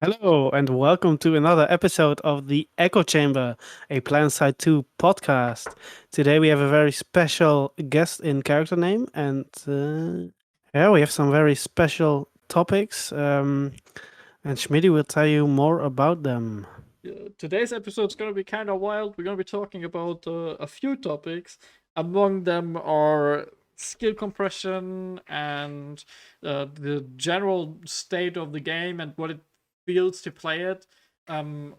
Hello, and welcome to another episode of the Echochamber, a Planetside 2 podcast. Today we have a very special guest in Charactername, and yeah, we have some very special topics, and Schmidty will tell you more about them. Today's episode is going to be kind of wild. We're going to be talking about a few topics. Among them are skill compression and the general state of the game and what it feels to play it.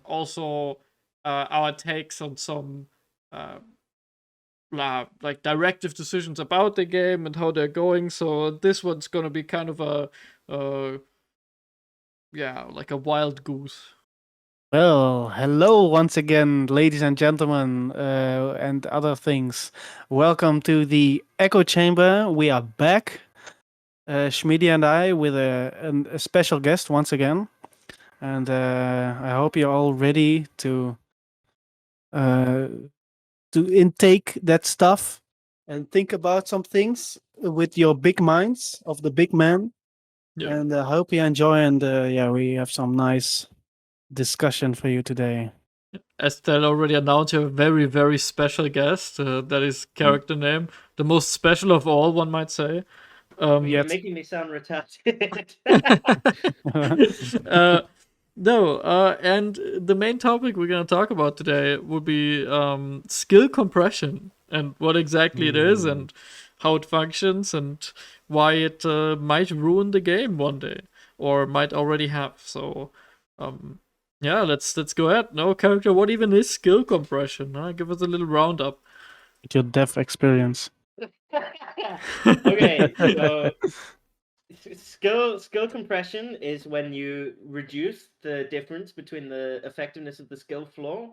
Also, our takes on some like directive decisions about the game and how they're going. So this one's going to be kind of uh, like a wild goose. Well, hello once again, ladies and gentlemen, and other things. Welcome to the Echo Chamber. We are back, Schmidty and I, with a special guest once again. And I hope you're all ready uh, to intake that stuff and think about some things with your big minds of the big man. Yeah. And I hope you enjoy. And yeah, we have some nice discussion for you today. As Ted already announced, you have a very, very special guest. That is Charactername, the most special of all, one might say. You're making me sound retarded. No, and the main topic we're going to talk about today would be skill compression and what exactly it is and how it functions and why it might ruin the game one day or might already have. So, yeah, let's go ahead. No, character, what even is skill compression? Give us a little roundup. Your dev experience. Okay, so skill compression is when you reduce the difference between the effectiveness of the skill floor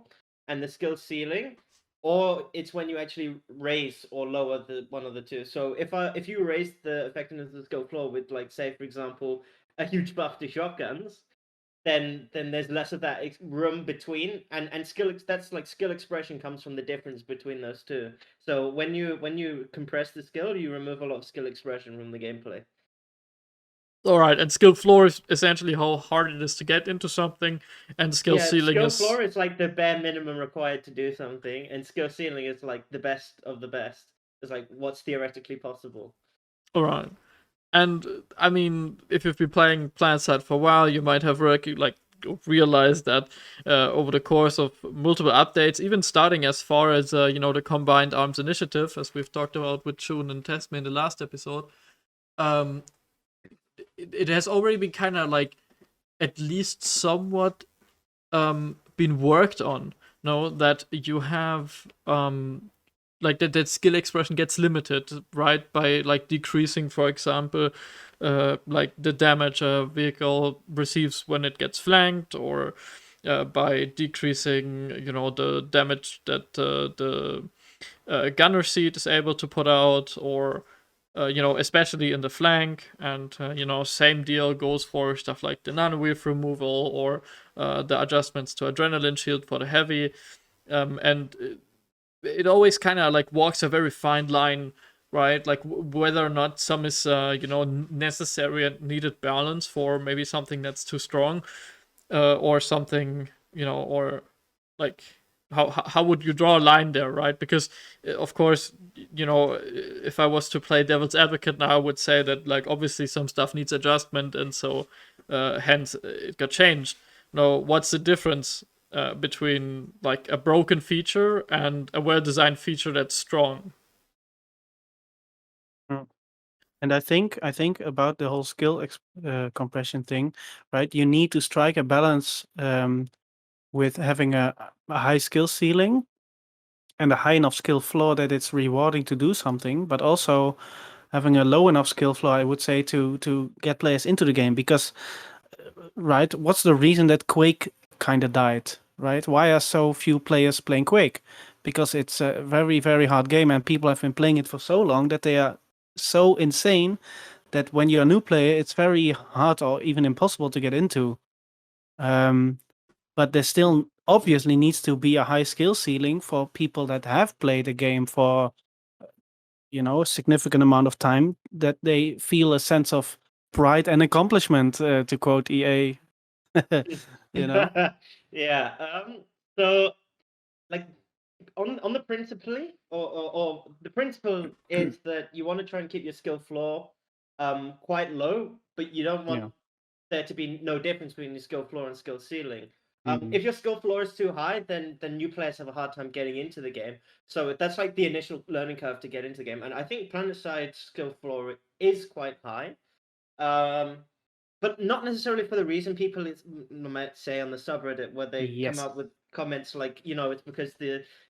and the skill ceiling, or it's when you actually raise or lower the one of the two. So if you raise the effectiveness of the skill floor with, like, say for example, a huge buff to shotguns, then there's less of that room between, and that's like skill expression comes from the difference between those two. So when you compress the skill, you remove a lot of skill expression from the gameplay. All right, and skill floor is essentially how hard it is to get into something, and skill ceiling skill is floor is like the bare minimum required to do something, and skill ceiling is like the best of the best. It's like what's theoretically possible. all right. And I mean, if you've been playing Planetside for a while, you might have realized that over the course of multiple updates, even starting as far as the Combined Arms Initiative, as we've talked about with Shun and Tesme in the last episode, um, it has already been kind of like at least somewhat been worked on. No, that you have like that skill expression gets limited, right, by like decreasing, for example, like the damage a vehicle receives when it gets flanked, or by decreasing, the damage that the gunner seat is able to put out, or especially in the flank. And same deal goes for stuff like the nano-wave removal, or the adjustments to adrenaline shield for the heavy. And it always kind of like walks a very fine line, right? Like whether or not some is necessary and needed balance for maybe something that's too strong, or something, or like how would you draw a line there, right? Because of course, if I was to play devil's advocate now, I would say that, like, obviously some stuff needs adjustment, and so hence it got changed. Now, what's the difference between like a broken feature and a well-designed feature that's strong? And I think about the whole skill compression thing, right? You need to strike a balance with having a high skill ceiling and a high enough skill floor that it's rewarding to do something, but also having a low enough skill floor, I would say, to get players into the game. Because, right, what's the reason that Quake kind of died, right? Why are so few players playing Quake? Because it's a very, very hard game, and people have been playing it for so long that they are so insane that when you're a new player, it's very hard or even impossible to get into. But there still obviously needs to be a high skill ceiling for people that have played a game for a significant amount of time, that they feel a sense of pride and accomplishment, to quote EA. You know? Yeah. So like on the principally or the principle is that you want to try and keep your skill floor quite low, but you don't want Yeah. there to be no difference between your skill floor and skill ceiling. Mhm. If your skill floor is too high, then new players have a hard time getting into the game. So that's like the initial learning curve to get into the game. And I think Planetside skill floor is quite high. But not necessarily for the reason people might say on the subreddit, where they come Yes. up with comments like, it's because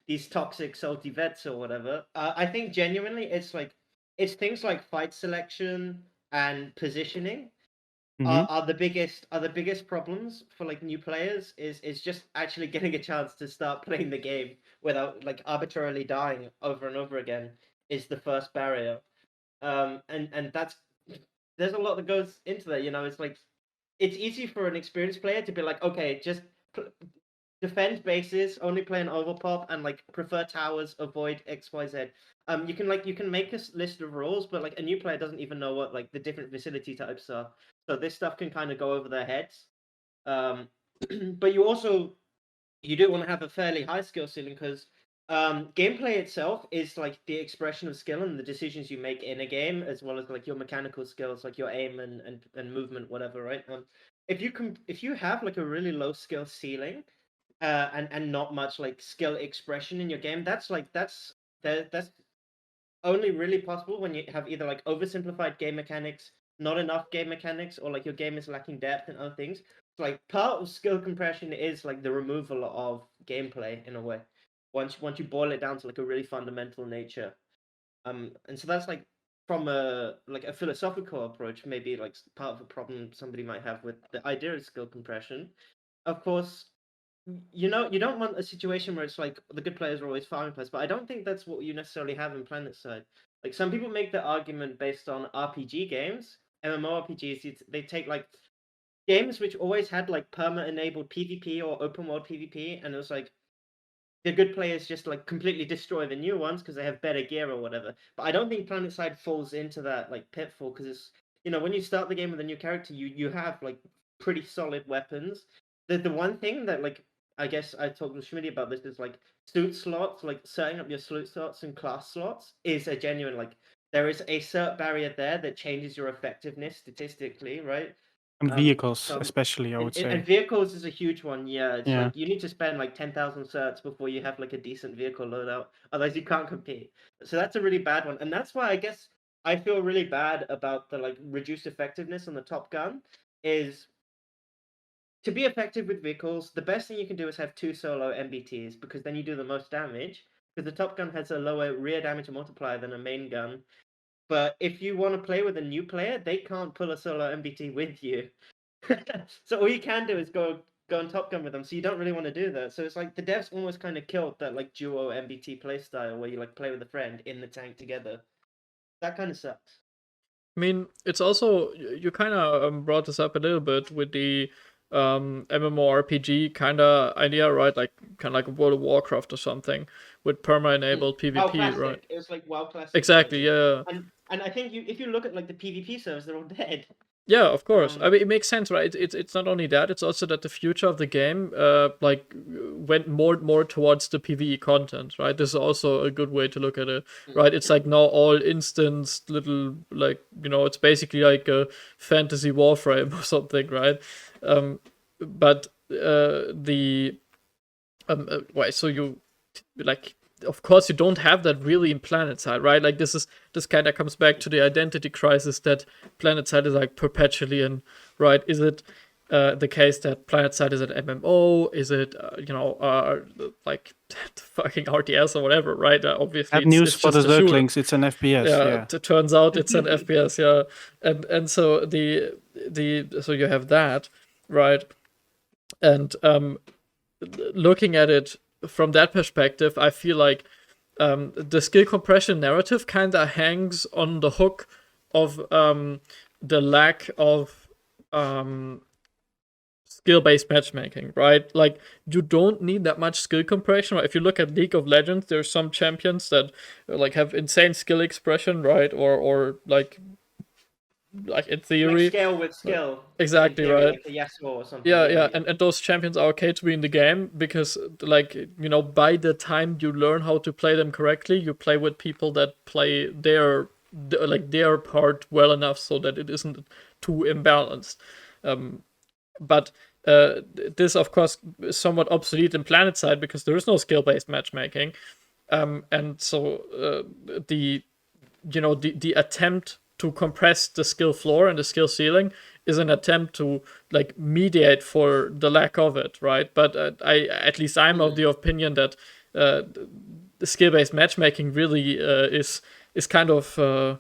these toxic salty vets or whatever. I think genuinely it's things like fight selection and positioning Mhm. are the biggest problems for like new players. Is just actually getting a chance to start playing the game without like arbitrarily dying over and over again is the first barrier. And that's there's a lot that goes into that. It's like it's easy for an experienced player to be like, okay, just defend bases, only play an overpop, and like prefer towers, avoid XYZ. You can make a list of rules, but like a new player doesn't even know what like the different facility types are. So this stuff can kind of go over their heads. But you do want to have a fairly high skill ceiling because gameplay itself is like the expression of skill and the decisions you make in a game, as well as like your mechanical skills, like your aim and movement, whatever, right? If you have like a really low skill ceiling, and not much like skill expression in your game, that's only really possible when you have either like oversimplified game mechanics, not enough game mechanics, or like your game is lacking depth and other things. So, like part of skill compression is like the removal of gameplay in a way. Once you boil it down to like a really fundamental nature. And so that's like from a philosophical approach, maybe like part of a problem somebody might have with the idea of skill compression. Of course, you don't want a situation where it's like the good players are always farming players, but I don't think that's what you necessarily have in Planetside. Like some people make the argument based on RPG games, MMORPGs. They take like games which always had like perma-enabled PvP or open world PvP, and it was like the good players just like completely destroy the new ones because they have better gear or whatever. But I don't think Planetside falls into that like pitfall because it's when you start the game with a new character, you have like pretty solid weapons. The one thing that like I guess I talked with Schmitty about this is like suit slots, like setting up your suit slots and class slots is a genuine like there is a cert barrier there that changes your effectiveness statistically, right? And vehicles, So especially, I would and say. vehicles is a huge one. Yeah, it's Yeah. like you need to spend like 10,000 certs before you have like a decent vehicle loadout. Otherwise, you can't compete. So that's a really bad one, and that's why I guess I feel really bad about the like reduced effectiveness on the Top Gun. Is to be effective with vehicles, the best thing you can do is have 2 solo MBTs because then you do the most damage. Because the Top Gun has a lower rear damage multiplier than a main gun. But if you want to play with a new player, they can't pull a solo MBT with you. So all you can do is go on Top Gun with them. So you don't really want to do that. So it's like the devs almost kind of killed that like duo MBT playstyle where you like play with a friend in the tank together. That kind of sucks. I mean, it's also you kind of brought this up a little bit with the MMORPG kind of idea, right? Like kind of like World of Warcraft or something with perma-enabled WoW PvP, right? Classic. It was like WoW Classic. Exactly, yeah. And I think if you look at like the PvP servers, they're all dead. Yeah, of course. I mean, it makes sense, right? It's not only that; it's also that the future of the game, like, went more towards the PVE content, right? This is also a good way to look at it, right? It's like now all instance little, like, it's basically like a fantasy warframe or something, right? But right, so you like, of course you don't have that really in Planetside, right? Like this kind of comes back to the identity crisis that Planetside is like perpetually in, right? Is it the case that Planetside is an MMO? Is it like fucking RTS or whatever, right? Obviously Bad news it's for the just a shooter. Zerglings, it's an FPS, yeah. It turns out it's an FPS, yeah. And so so you have that, right? And looking at it from that perspective, I feel like the skill compression narrative kind of hangs on the hook of the lack of skill-based matchmaking, right? Like, you don't need that much skill compression, right? If you look at League of Legends, there's some champions that like have insane skill expression, right? Or like like in Like theory. scale with skill. Exactly, in theory, right. Like the Yasuo or something. Yeah. And those champions are okay to be in the game because, like, by the time you learn how to play them correctly, you play with people that play their part well enough so that it isn't too imbalanced. But this, of course, is somewhat obsolete in Planetside because there is no skill-based matchmaking, and so the attempt to compress the skill floor and the skill ceiling is an attempt to like mediate for the lack of it, right? But I'm of the opinion that the skill-based matchmaking really is kind of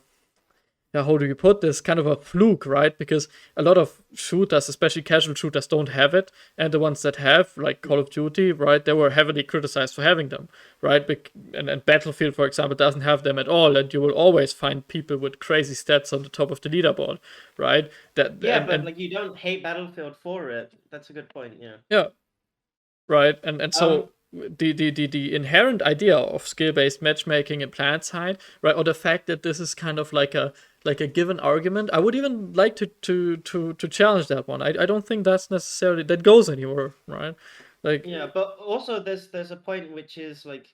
how do you put this, kind of a fluke, right? Because a lot of shooters, especially casual shooters, don't have it, and the ones that have, like Call of Duty, right, they were heavily criticized for having them, right? And Battlefield, for example, doesn't have them at all, and you will always find people with crazy stats on the top of the leaderboard, right? But like you don't hate Battlefield for it. That's a good point. Yeah, right. And so the inherent idea of skill-based matchmaking in Planetside, right, or the fact that this is kind of like a given argument, I would even like to challenge that one. I don't think that's necessarily that goes anywhere, right? Like But also there's a point which is like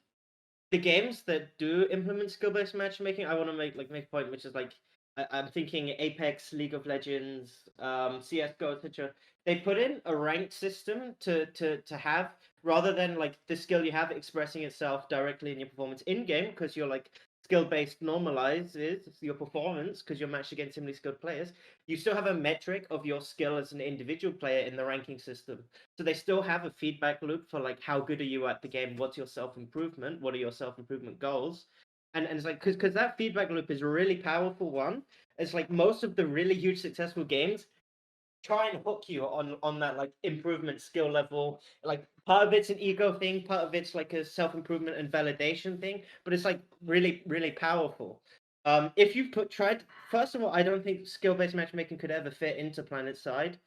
the games that do implement skill-based matchmaking. I want to make a point which is like I'm thinking Apex, League of Legends, CS:GO, etc. They put in a ranked system to have, rather than like the skill you have expressing itself directly in your performance in game, because you're like skill-based normalizes your performance because you're matched against similarly skilled players. You still have a metric of your skill as an individual player in the ranking system. So they still have a feedback loop for like how good are you at the game, what's your self-improvement, what are your self-improvement goals, and it's like because that feedback loop is a really powerful one. It's like most of the really huge successful games try and hook you on that like improvement skill level. Like part of it's an ego thing, part of it's like a self-improvement and validation thing, but it's like really powerful. If you've tried, first of all, I don't think skill-based matchmaking could ever fit into Planetside,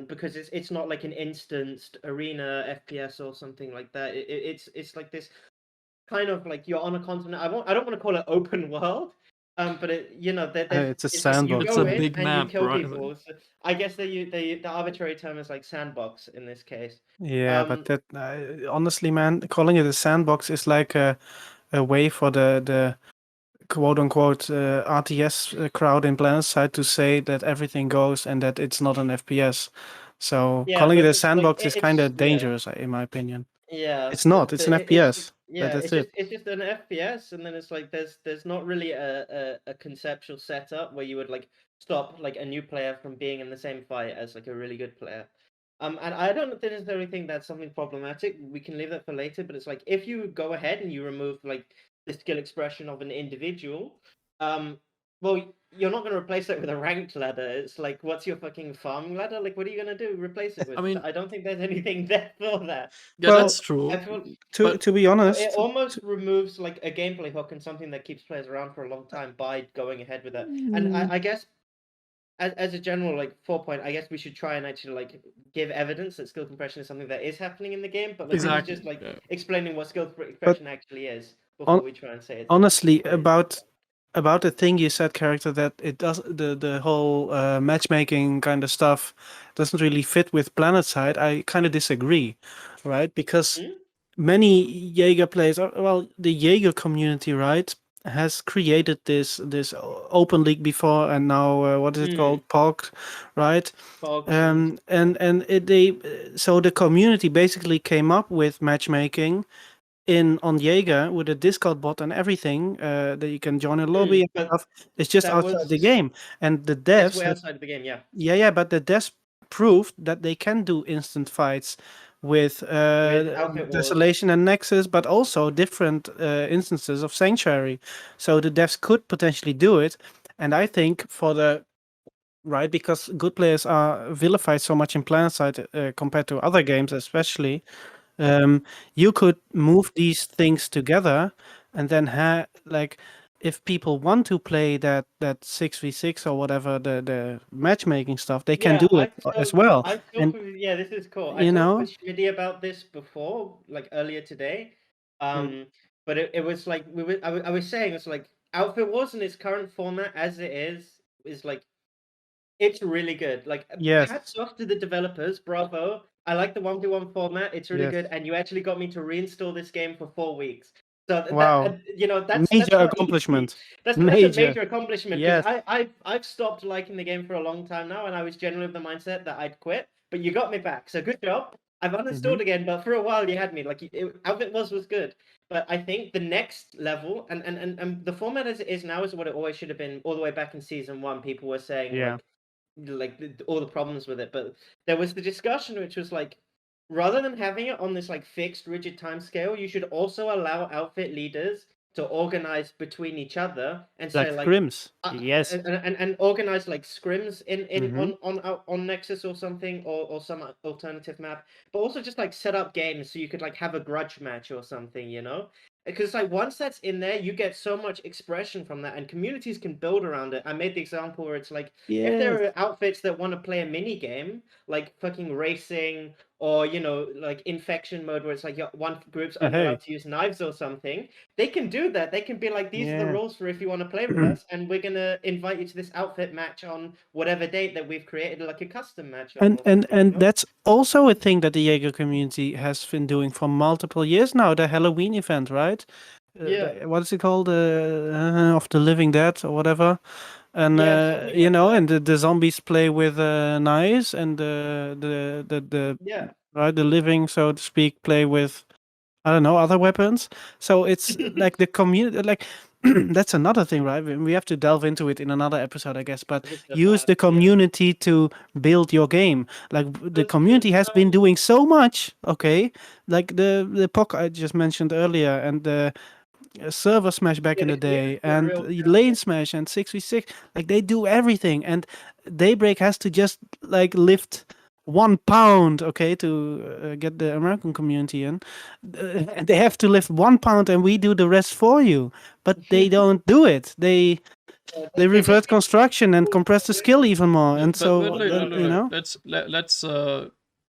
because it's not like an instanced arena FPS or something like that. It's like this kind of like you're on a continent. I don't want to call it open world, but It's a it's like you sandbox. it's go a in big and you map, kill right? people. So I guess the arbitrary term is like sandbox in this case. Yeah, but that honestly, man, calling it a sandbox is like a way for the quote unquote RTS crowd in Planetside to say that everything goes and that it's not an FPS. So Yeah, calling it but a like sandbox is kind it's of dangerous, in my opinion. Yeah, It's not. It's an FPS. That's it. it's just an FPS, and then it's like there's not really a conceptual setup where you would like stop like a new player from being in the same fight as like a really good player. And I don't necessarily think that's something problematic. We can leave that for later, but it's like if you go ahead and you remove like the skill expression of an individual, well, you're not going to replace it with a ranked ladder. It's like, what's your fucking farming ladder? Like, what are you going to do? Replace it with? I mean, I don't think there's anything there for that. yeah, Well, that's true. I feel to be it honest, almost removes like a gameplay hook and something that keeps players around for a long time by going ahead with that. And I guess as a general like 4 point, I guess we should try and actually like give evidence that skill compression is something that is happening in the game. But like this is Exactly. just like Yeah. explaining what skill but compression actually is before we try and say it's honestly, crazy. about the thing you said, character, that it does the whole matchmaking kind of stuff doesn't really fit with Planetside. I kind of disagree, right? Because many Jaeger players, well, the Jaeger community, right, has created this open league before, and now what is it called, POG, right? Bogs And they so the community basically came up with matchmaking in on Jaeger with a Discord bot and everything that you can join a lobby and but stuff. It's just that outside the was game, and the it's devs way outside of the game. Yeah. yeah, but the devs proved that they can do instant fights with With Outfit Wars. Desolation and Nexus, but also different instances of Sanctuary. So the devs could potentially do it, and I think for the right, because good players are vilified so much in Planetside compared to other games, especially. You could move these things together, and then like if people want to play that 6v6 or whatever the matchmaking stuff, they can do it as well. And Yeah, this is cool. I you talked know, with Schmitty about this before, like earlier today. But it was like I was saying it's like Outfit Wars in its current format as it is like It's really good. Like, Yes. hats off to the developers. Bravo. I like the 1v1 format. It's really Yes. good. And you actually got me to reinstall this game for 4 weeks. So Wow. that's Major not accomplishment. easy. That's a major accomplishment because Yes. I've stopped liking the game for a long time now, and I was generally of the mindset that I'd quit. But you got me back, so good job. I've uninstalled again, but for a while you had me. Like, how it was good. But I think the next level and the format as it is now is what it always should have been. All the way back in season 1, people were saying Yeah. all the problems with it, but there was the discussion which was like, rather than having it on this like fixed rigid time scale, you should also allow outfit leaders to organize between each other and Like say scrims. Yes. and organize like scrims in Mhm. on Nexus or something, or some alternative map, but also just like set up games so you could like have a grudge match or something, you know. Because like once that's in there, you get so much expression from that, and communities can build around it. I made the example where it's like, if Yes. there are outfits that want to play a mini game, like fucking racing, or like infection mode, where it's like one group's only allowed to use knives or something, they can do that. They can be like, these are the Yeah. rules for if you want to play with us, and we're gonna invite you to this outfit match on whatever date that we've created, like a custom match. And that's also a thing that the Jaeger community has been doing for multiple years now. The Halloween event, right? Yeah. What is it called? Of the Living Dead or whatever. And Something like that. and the zombies play with knives, and the Yeah. right, the living, so to speak, play with, I don't know, other weapons. So it's like the community, like that's another thing, right? We have to delve into it in another episode, I guess. But use the community to build your game. Like the community has been doing so much. Okay, like the POC I just mentioned earlier, and the server smash back in the day, and lane smash and 6v6. Like they do everything, and Daybreak has to just like lift 1 pound, okay, to get the American community in. And they have to lift 1 pound, and we do the rest for you. But they don't do it. They revert construction and compress the skill even more. And so, you know, let's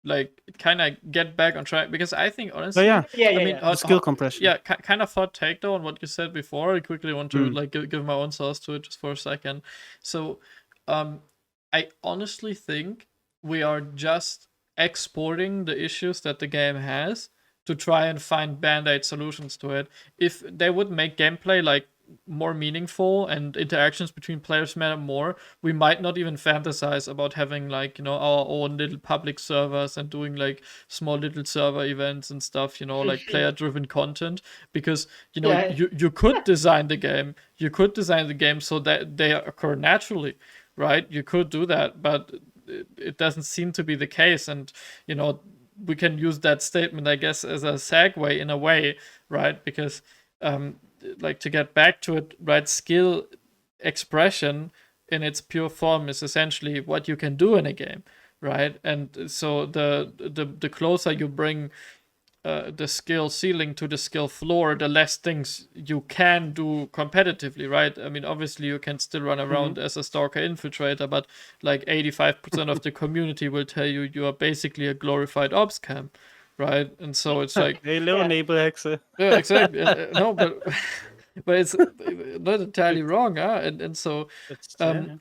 like kind of get back on track, because I think honestly, yeah, I mean, the skill compression. yeah, kind of hot take though on what you said before. I quickly want to like give my own sauce to it just for a second. So, I honestly think we are just exporting the issues that the game has to try and find band-aid solutions to it. If they would make gameplay like more meaningful and interactions between players matter more, we might not even fantasize about having like, you know, our own little public servers and doing like small little server events and stuff, you know, like player driven content, because, you know, you could design the game, so that they occur naturally, right? You could do that, but it doesn't seem to be the case. And, you know, we can use that statement, I guess, as a segue in a way, right? Because like, to get back to it, right, skill expression in its pure form is essentially what you can do in a game, right? And so the closer you bring the skill ceiling to the skill floor, the less things you can do competitively, right? I mean, obviously you can still run around as a stalker infiltrator, but like 85% of the community will tell you you are basically a glorified ops cam, right? And so it's like, hello, Nebelhexe. yeah, exactly. No, but it's not entirely wrong, huh? And so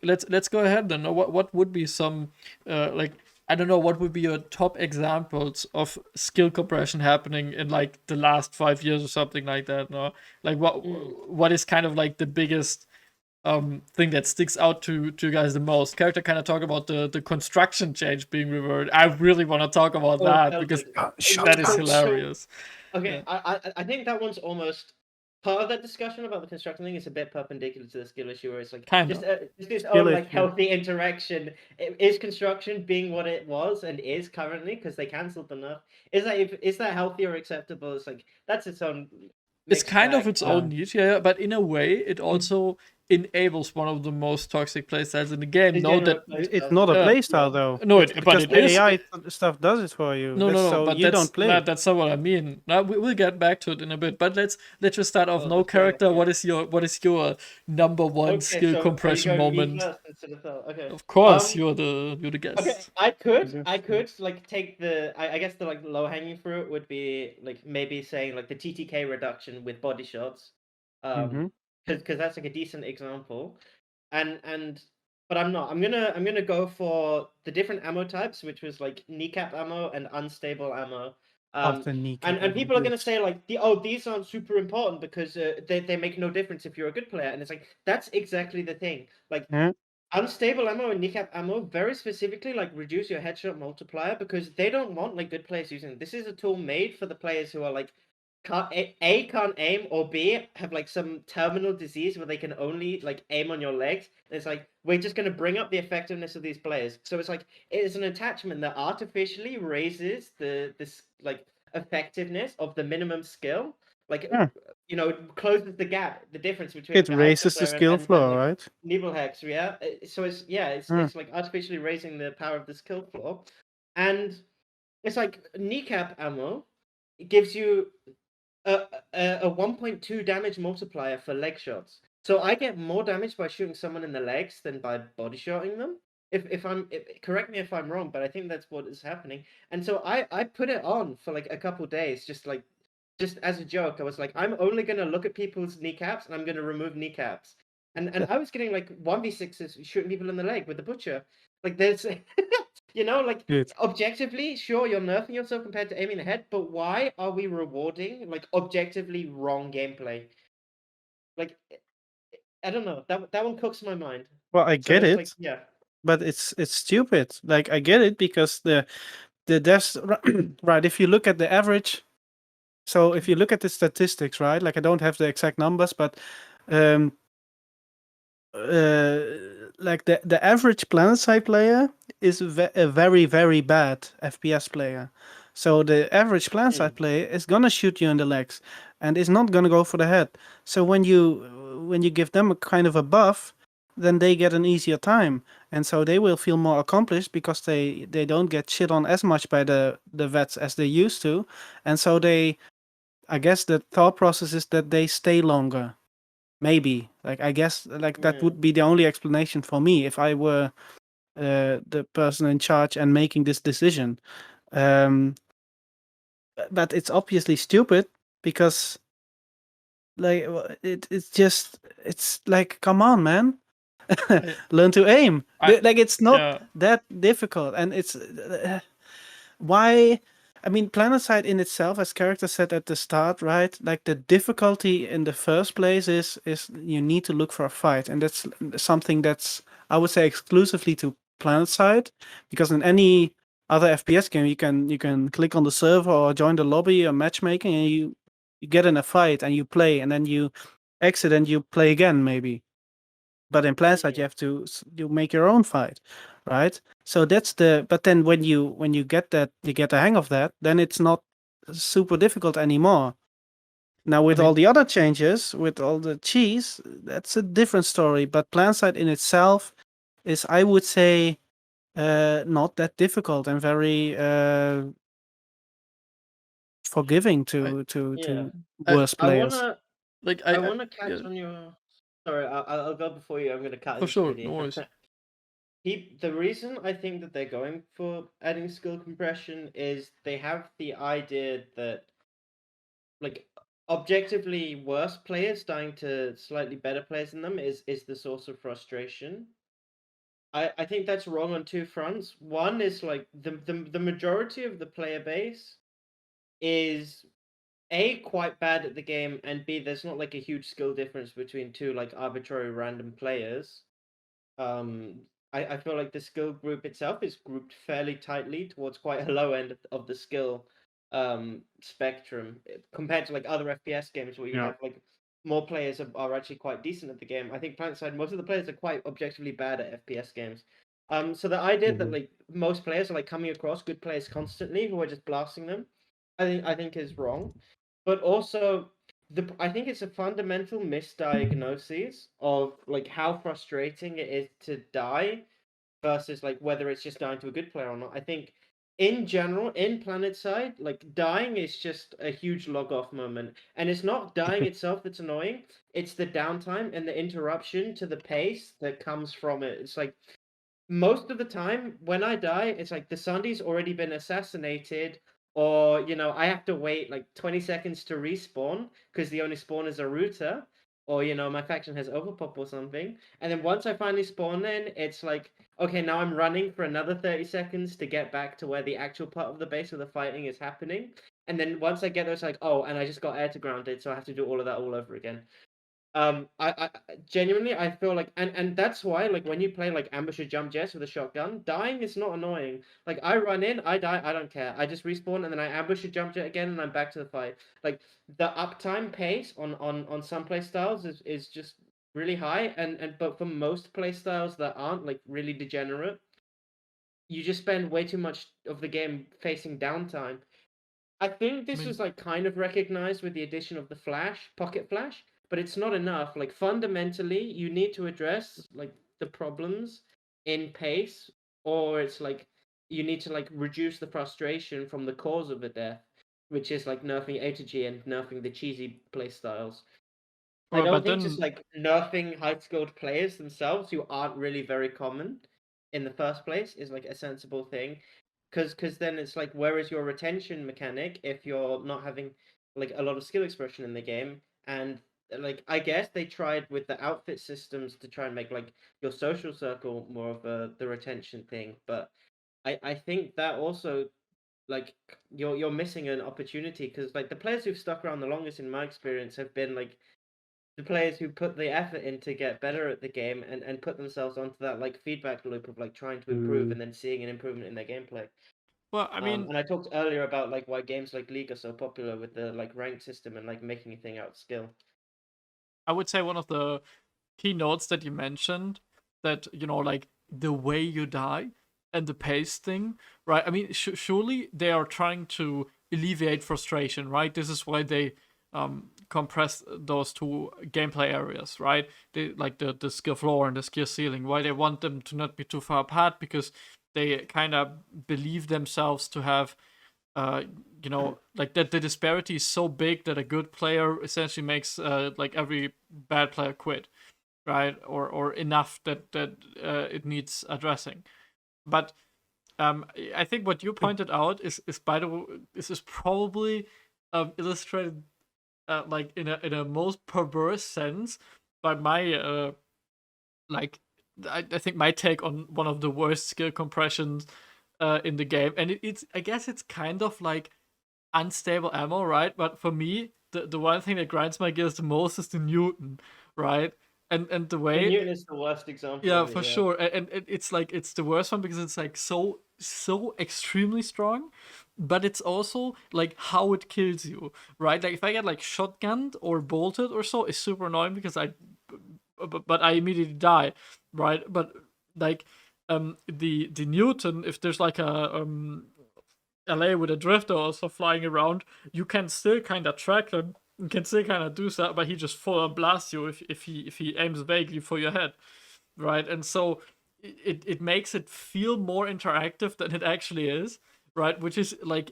let's go ahead then. What would be some like, I don't know, what would be your top examples of skill compression happening in like the last 5 years or something like that? No, like what is kind of like the biggest thing that sticks out to you guys the most? Character kind of talk about the construction change being reverted. I really want to talk about that because that is hilarious. Okay, I think that one's almost part of that discussion about the construction thing is a bit perpendicular to the skill issue, where it's like just this own like healthy interaction. Is construction being what it was and is currently, because they cancelled the nerf? Is that healthy or acceptable? It's like that's its own. It's kind of its own niche, yeah, but in a way, it also enables one of the most toxic playstyles in the game. It's not a playstyle though. No, but it is. AI stuff does it for you. No, but you don't play. That's not what I mean. Now we'll get back to it in a bit. But let's just start off. No character. What is your number one skill compression moment? Okay. Of course, you're the guest. Okay, I could like take I guess the like low hanging fruit would be like maybe saying like the TTK reduction with body shots, because that's like a decent example, but but I'm not. I'm gonna go for the different ammo types, which was like kneecap ammo and unstable ammo. Often kneecap And ammo, people are good. gonna say like these aren't super important because they make no difference if you're a good player, and it's like that's exactly the thing. Like Yeah. unstable ammo and kneecap ammo very specifically like reduce your headshot multiplier because they don't want like good players using it. This is a tool made for the players who are like can't aim, or B have like some terminal disease where they can only like aim on your legs. And it's like we're just gonna bring up the effectiveness of these players. So it's like it is an attachment that artificially raises this like effectiveness of the minimum skill. Like Yeah. it closes the gap, the difference between It like, a high skill raises the player skill and floor, like right? Nibelhex, yeah. So it's Yeah. it's like artificially raising the power of the skill floor, and it's like kneecap ammo. It gives you a 1.2 damage multiplier for leg shots. So I get more damage by shooting someone in the legs than by body shotting them. Correct me if I'm wrong, but I think that's what is happening. And so I put it on for like a couple days, just as a joke. I was like, I'm only gonna look at people's kneecaps and I'm gonna remove kneecaps. And I was getting like 1v6s shooting people in the leg with the butcher. Like there's like Good. objectively, sure, you're nerfing yourself compared to aiming ahead, but why are we rewarding like objectively wrong gameplay? Like I don't know. That one cooks my mind. Well, I So get it's like, it, yeah. but it's stupid. Like I get it because the devs right. If you look at the average, so if you look at the statistics, right? Like I don't have the exact numbers, but um, like the average Planetside player is a very very bad FPS player. So the average Planetside player is gonna shoot you in the legs, and is not gonna go for the head. So when you give them a kind of a buff, then they get an easier time, and so they will feel more accomplished because they don't get shit on as much by the vets as they used to, and so I guess the thought process is that they stay longer. Maybe. Like I guess like that Yeah. would be the only explanation for me if I were the person in charge and making this decision. Um, but it's obviously stupid because like it's like come on, man. Learn to aim. Like it's not Yeah. that difficult, and it's why. I mean, Planetside in itself, as character said at the start, right? Like the difficulty in the first place is you need to look for a fight, and that's something that's I would say exclusively to Planetside, because in any other FPS game you can click on the server or join the lobby or matchmaking, and you get in a fight and you play, and then you exit and you play again maybe. But in Planetside you have to you make your own fight, right? So that's but then when you get the hang of that, then it's not super difficult anymore. Now with all the other changes, with all the cheese, that's a different story. But Planetside in itself is, I would say, not that difficult and very forgiving to worse I players. wanna catch on your. Sorry, I'll go before you. I'm gonna cut For into sure, video. no worries. The reason I think that they're going for adding skill compression is they have the idea that like objectively worse players dying to slightly better players than them is the source of frustration. I think that's wrong on two fronts. One is like the majority of the player base is A, quite bad at the game, and B, there's not like a huge skill difference between two like arbitrary random players. Um, I feel like the skill group itself is grouped fairly tightly towards quite a low end of the skill spectrum compared to like other FPS games where you Yeah. have like more players are actually quite decent at the game. I think Planetside, most of the players are quite objectively bad at FPS games. So the idea that like most players are like coming across good players constantly who are just blasting them, I think is wrong. But also I think it's a fundamental misdiagnosis of like how frustrating it is to die versus like whether it's just dying to a good player or not. I think in general in Planetside, like dying is just a huge log off moment, and it's not dying itself that's annoying. It's the downtime and the interruption to the pace that comes from it. It's like most of the time when I die, it's like the Sundi's already been assassinated, or I have to wait like 20 seconds to respawn because the only spawn is a router. or my faction has overpop or something. And then once I finally spawn in, it's like, okay, now I'm running for another 30 seconds to get back to where the actual part of the base where the fighting is happening. And then once I get there, it's like, oh, and I just got air to grounded, so I have to do all of that all over again. I genuinely, I feel like, and that's why, like, when you play like ambush or jump jets with a shotgun, dying is not annoying. Like, I run in, I die, I don't care. I just respawn and then I ambush a jump jet again, and I'm back to the fight. Like, the uptime pace on some play styles is just really high, and but for most play styles that aren't like really degenerate, you just spend way too much of the game facing downtime. I think this was like kind of recognized with the addition of the pocket flash, but it's not enough. Like, fundamentally, you need to address like the problems in pace, or it's like you need to like reduce the frustration from the cause of a death, which is like nerfing A to G and nerfing the cheesy playstyles. I Well, don't but think then just like nerfing high skilled players themselves who aren't really very common in the first place is like a sensible thing. Because then it's like, where is your retention mechanic if you're not having like a lot of skill expression in the game? And like, I guess they tried with the outfit systems to try and make like your social circle more of the retention thing, but I think that also, like, you're missing an opportunity, because like the players who've stuck around the longest in my experience have been like the players who put the effort in to get better at the game, and put themselves onto that like feedback loop of like trying to improve and then seeing an improvement in their gameplay. well, I mean, And I talked earlier about like why games like League are so popular with the like rank system and like making a thing out of skill. I would say one of the key notes that you mentioned, that like the way you die and the pace thing, right? I mean, surely they are trying to alleviate frustration, right? This is why they compress those two gameplay areas, right? They like the skill floor and the skill ceiling. Why they want them to not be too far apart, because they kind of believe themselves to have like that the disparity is so big that a good player essentially makes like every bad player quit, right? Or enough that it needs addressing. But I think what you pointed out is by the way, this is probably illustrated like in a most perverse sense by my like I think my take on one of the worst skill compressions in the game, and it's I guess it's kind of like unstable ammo, right? But for me, the one thing that grinds my gears the most is the Newton, right? And the The way, Newton is the worst example yeah, of it, for sure. And it's like it's the worst one because it's like so extremely strong, but it's also like how it kills you, right? Like if I get like shotgunned or bolted or so, it's super annoying because but I immediately die, right? But like the Newton, if there's like a LA with a drifter also flying around, you can still kind of track him. You can still kind of do that, but he just full on blasts you if he aims vaguely for your head, right? And so it makes it feel more interactive than it actually is, right? Which is like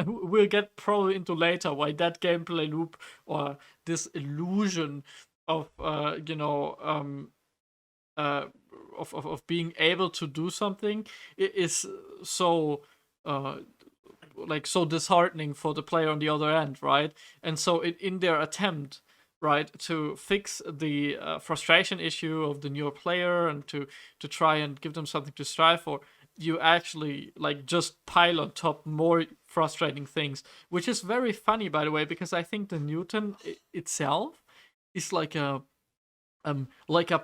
we'll get probably into later why that gameplay loop or this illusion of of being able to do something is so like so disheartening for the player on the other end, right? And so in their attempt, right, to fix the frustration issue of the newer player and to try and give them something to strive for, you actually like just pile on top more frustrating things, which is very funny, by the way, because I think the Newton itself is like a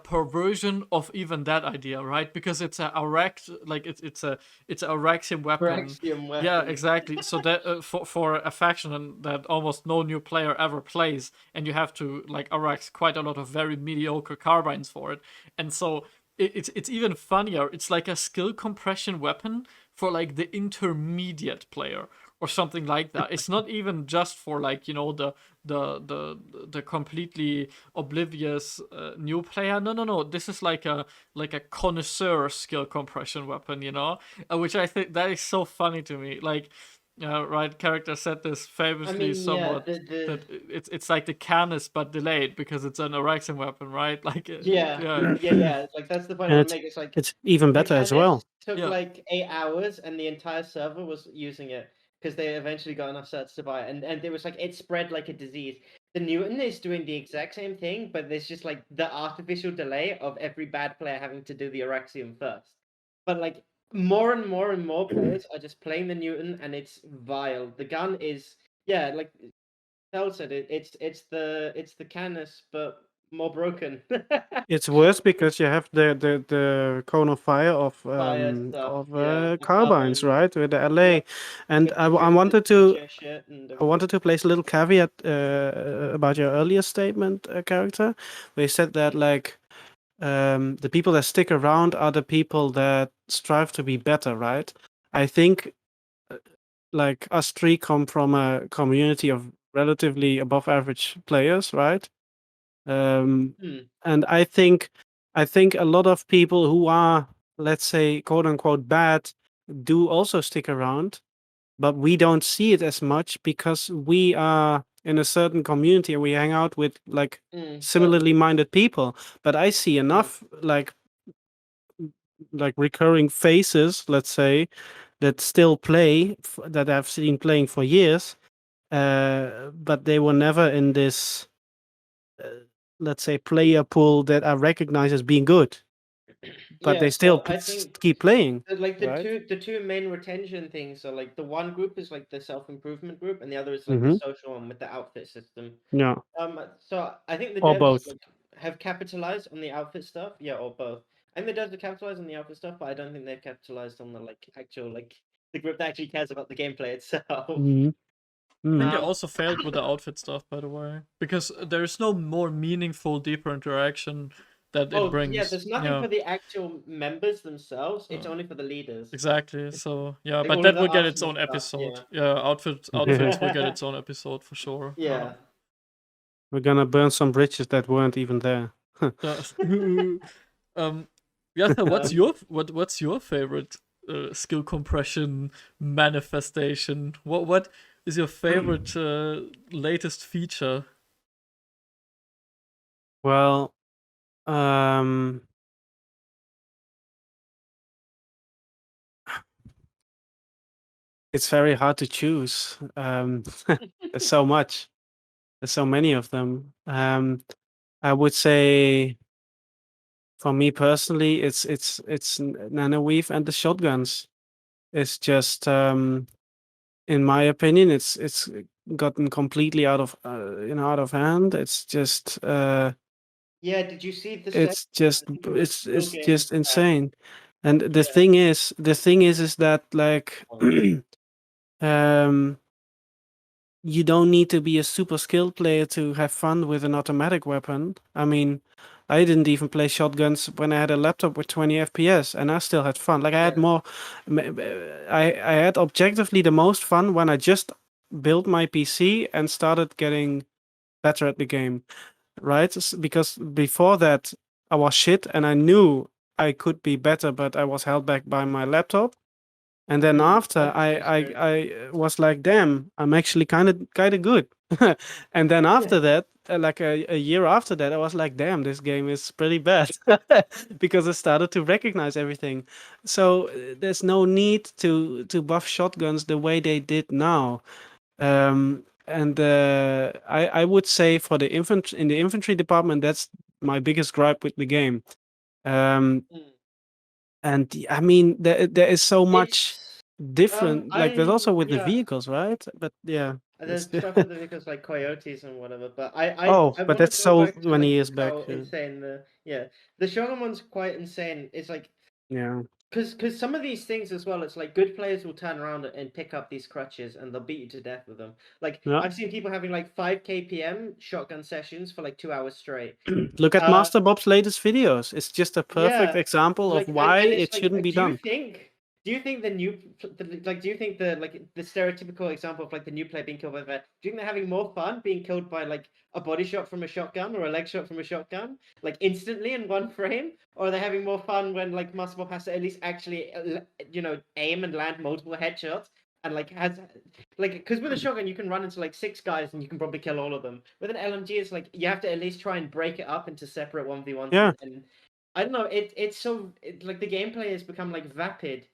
perversion of even that idea, right? Because it's a erect, like it's a Auraxian weapon. Auraxian weapon. Yeah, exactly. So that for a faction that almost no new player ever plays, and you have to like Aurax quite a lot of very mediocre carbines for it, and so it's even funnier. It's like a skill compression weapon for like the intermediate player or something like that. It's not even just for like the completely oblivious new player. No. This is like a connoisseur skill compression weapon, which I think that is so funny to me. Like, right, character said this famously somewhat that it's like the Canis but delayed because it's an Auraxian weapon, right? Like, yeah. Like, that's the point I make. It's like it's even better as well. Took like 8 hours, and the entire server was using it because they eventually got enough certs to buy it, and it was like it spread like a disease. the Newton is doing the exact same thing, but there's just like the artificial delay of every bad player having to do the Araxium first. But like more and more and more players are just playing the Newton, and it's vile. The gun is like Tel said it's the Canis, but more broken. It's worse because you have the cone of fire of Fire stuff, the carbines, carbine, right, with the LA, yeah, and with the future shit and I wanted to place a little caveat about your earlier statement, character, where you said that like the people that stick around are the people that strive to be better, right? I think like us three come from a community of relatively above average players, right? Hmm. And I think a lot of people who are, let's say, quote unquote bad, do also stick around, but we don't see it as much because we are in a certain community and we hang out with like similarly Totally. minded people. But I see enough like recurring faces, let's say, that still play that I've seen playing for years, but they were never in this, let's say, player pool that I recognize as being good. But they still So I think keep playing, like right? the two main retention things are like the one group is like the self-improvement group, and the other is like the Mm-hmm. social one with the outfit system. Yeah, So I think the or devs both. like, have capitalized on the outfit stuff, or both. I think the devs have capitalized on the outfit stuff, but I don't think they've capitalized on the like actual like the group that actually cares about the gameplay itself. Mm-hmm. I think they Mm-hmm. also failed with the outfit stuff, by the way, because there is no more meaningful, deeper interaction that it brings. There's nothing Yeah, for the actual members themselves. It's so, only for the leaders. exactly. So yeah, Like but all of that the will get its Arsenal own stuff, episode. Yeah, outfits will get its own episode for sure. yeah. We're gonna burn some bridges that weren't even there. Yeah. Yatha, what's Um, what's your favorite skill compression manifestation? What is your favorite latest feature? Well, it's very hard to choose. There's so much. There's so many of them. I would say, for me personally, it's Nanoweave and the shotguns. It's just, in my opinion, it's gotten completely out of out of hand. It's just yeah, did you see the set? it's just I think it was Bill it's Games. just insane. And the Yeah. thing is that like um you don't need to be a super skilled player to have fun with an automatic weapon. I mean, I didn't even play shotguns when I had a laptop with 20 FPS, and I still had fun. Like I had more, I had objectively the most fun when I just built my PC and started getting better at the game, right? Because before that, I was shit, and I knew I could be better, but I was held back by my laptop. And then after I was like, damn, I'm actually kind of good. And then after that, like a year after that, I was like, damn, this game is pretty bad because I started to recognize everything. So there's no need to buff shotguns the way they did now. And I would say for the infantry department, that's my biggest gripe with the game. And I mean, there is so much It's different. Like there's also with the yeah. vehicles, right? But yeah, it's There's stuff with the vehicles like coyotes and whatever, but oh, I but want to that's go so back to many like years back. how insane the Shogun one's quite insane. It's like Yeah, because some of these things as well, it's like good players will turn around and pick up these crutches and they'll beat you to death with them. Like yeah. I've seen people having like 5 kpm shotgun sessions for like 2 hours straight. Look at Master Bob's latest videos. It's just a perfect Yeah, example of like why and it's it shouldn't be done. do you think do you think the like the stereotypical example of like the new player being killed by the vet, do you think they're having more fun being killed by like a body shot from a shotgun or a leg shot from a shotgun like instantly in one frame, or are they having more fun when like Master Bob has to at least actually aim and land multiple headshots and like has like because with a shotgun you can run into like 6 guys and you can probably kill all of them. With an LMG it's like you have to at least try and break it up into separate 1v1s Yeah, and I don't know. Like the gameplay has become like vapid.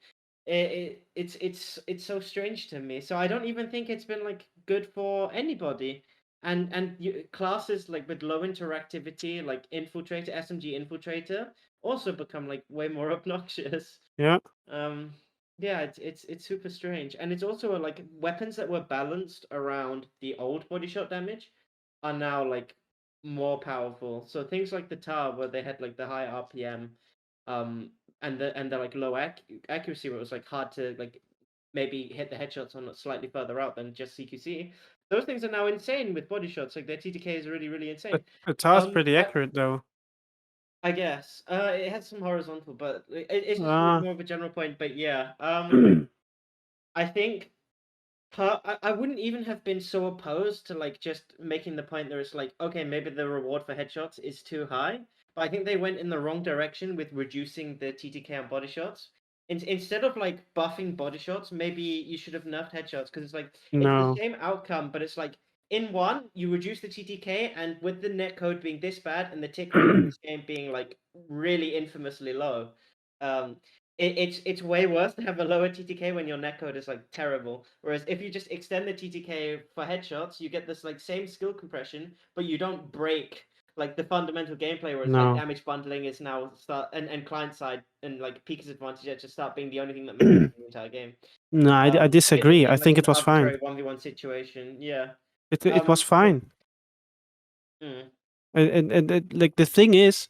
It's so strange to me. So I don't even think it's been like good for anybody. and classes like with low interactivity, like Infiltrator, SMG Infiltrator, also become like way more obnoxious. Yeah. Yeah, it's super strange, and it's also like weapons that were balanced around the old body shot damage are now like more powerful. So things like the TAR, where they had like the high RPM, and the like low accuracy, where it was like hard to like maybe hit the headshots on slightly further out than just CQC. Those things are now insane with body shots. Like their TTK is really, really insane. The TAR's Um, pretty I- accurate though. I guess. It has some horizontal, but it's just Ah. more of a general point. But yeah, I think I wouldn't even have been so opposed to like just making the point that it's like, okay, maybe the reward for headshots is too high, but I think they went in the wrong direction with reducing the TTK on body shots. Instead of like buffing body shots, maybe you should have nerfed headshots, because it's like it's No. the same outcome, but it's like in one you reduce the TTK, and with the netcode being this bad and the tick rate in this game being like really infamously low, it's way worse to have a lower TTK when your netcode is like terrible. Whereas if you just extend the TTK for headshots, you get this like same skill compression, but you don't break like the fundamental gameplay, where it's like No. damage bundling is now and client side and like Pika's advantage just start being the only thing that matters in the entire game. No, I disagree. I like, think an it was fine. arbitrary 1v1 situation. Yeah. It was fine. Mm. And like the thing is,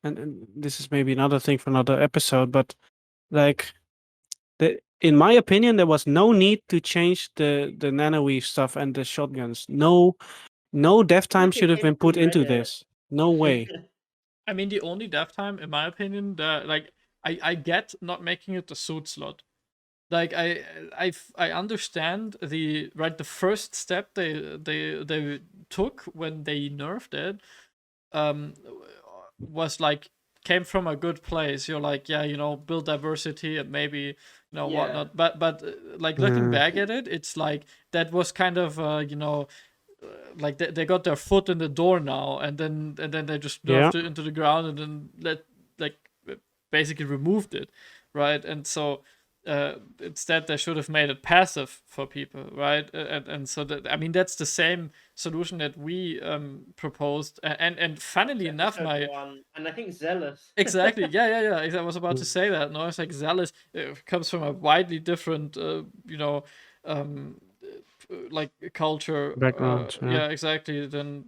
and this is maybe another thing for another episode, but like in my opinion, there was no need to change the nanoweave stuff and the shotguns. No dev time should have been put into this. No way. I mean, the only dev time, in my opinion, like I get not making it the suit slot. Like I understand the first step they took when they nerfed it, was like came from a good place. You're like, yeah, build diversity and maybe whatnot. But like looking back at it, it's like that was kind of like they got their foot in the door now, and then they just nerfed it into the ground, and then basically removed it, right? And so instead they should have made it passive for people, right? And so that, I mean, that's the same solution that we proposed, and funnily enough, and I think Zealous. Exactly, yeah. I was about to say that. No, it's like Zealous comes from a widely different, like culture background. yeah, exactly, than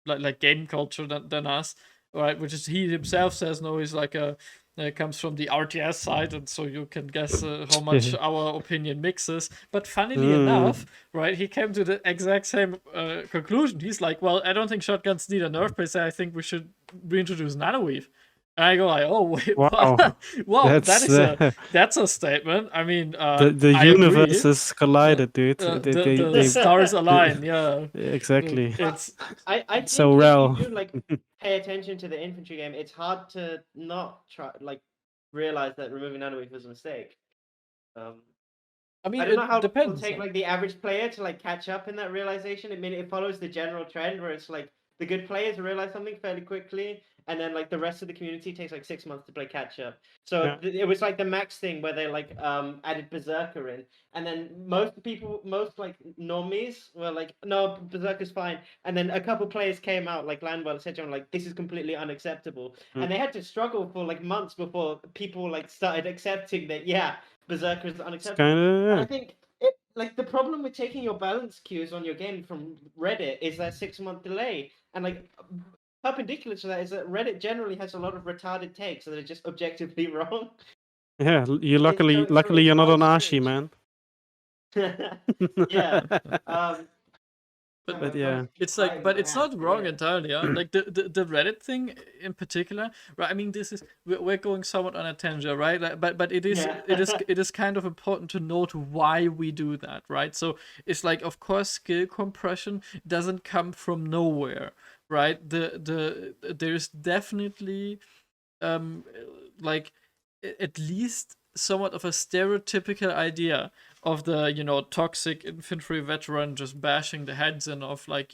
like game culture than us, right? Which is, he himself says, no, he's like comes from the RTS side, and so you can guess how much our opinion mixes. But funnily enough, right, he came to the exact same conclusion. He's like, well, I don't think shotguns need a nerf per se. I think we should reintroduce nanoweave. And I go like, oh wait, wow, wow, that's a statement. I mean, the universes collided, dude. The stars align. Yeah, exactly. I think so if real. you do like pay attention to the infantry game, it's hard to not try like realize that removing nanoweave was a mistake. I mean, I don't know how depends. It'll take like the average player to like catch up in that realization. I mean, it follows the general trend where it's like the good players realize something fairly quickly, and then like the rest of the community takes like 6 months to play catch up. So it was like the max thing where they like added Berserker in, and then most like normies were like, no, Berserker's fine, and then a couple players came out like Landwell, etc., like this is completely unacceptable, and they had to struggle for like months before people like started accepting that, yeah, Berserker is unacceptable. And I think like the problem with taking your balance cues on your game from Reddit is that 6-month delay, and like perpendicular to that is that Reddit generally has a lot of retarded takes that are just objectively wrong. Yeah, you luckily you're not on Ashi, man. Yeah. But yeah, it's like, but it's not wrong entirely. Yeah? Like the Reddit thing in particular, right? I mean, this is we're going somewhat on a tangent, right? Like, but it is kind of important to note why we do that, right? So it's like, of course, skill compression doesn't come from nowhere, right? There's definitely like at least somewhat of a stereotypical idea of the toxic infantry veteran just bashing the heads in of like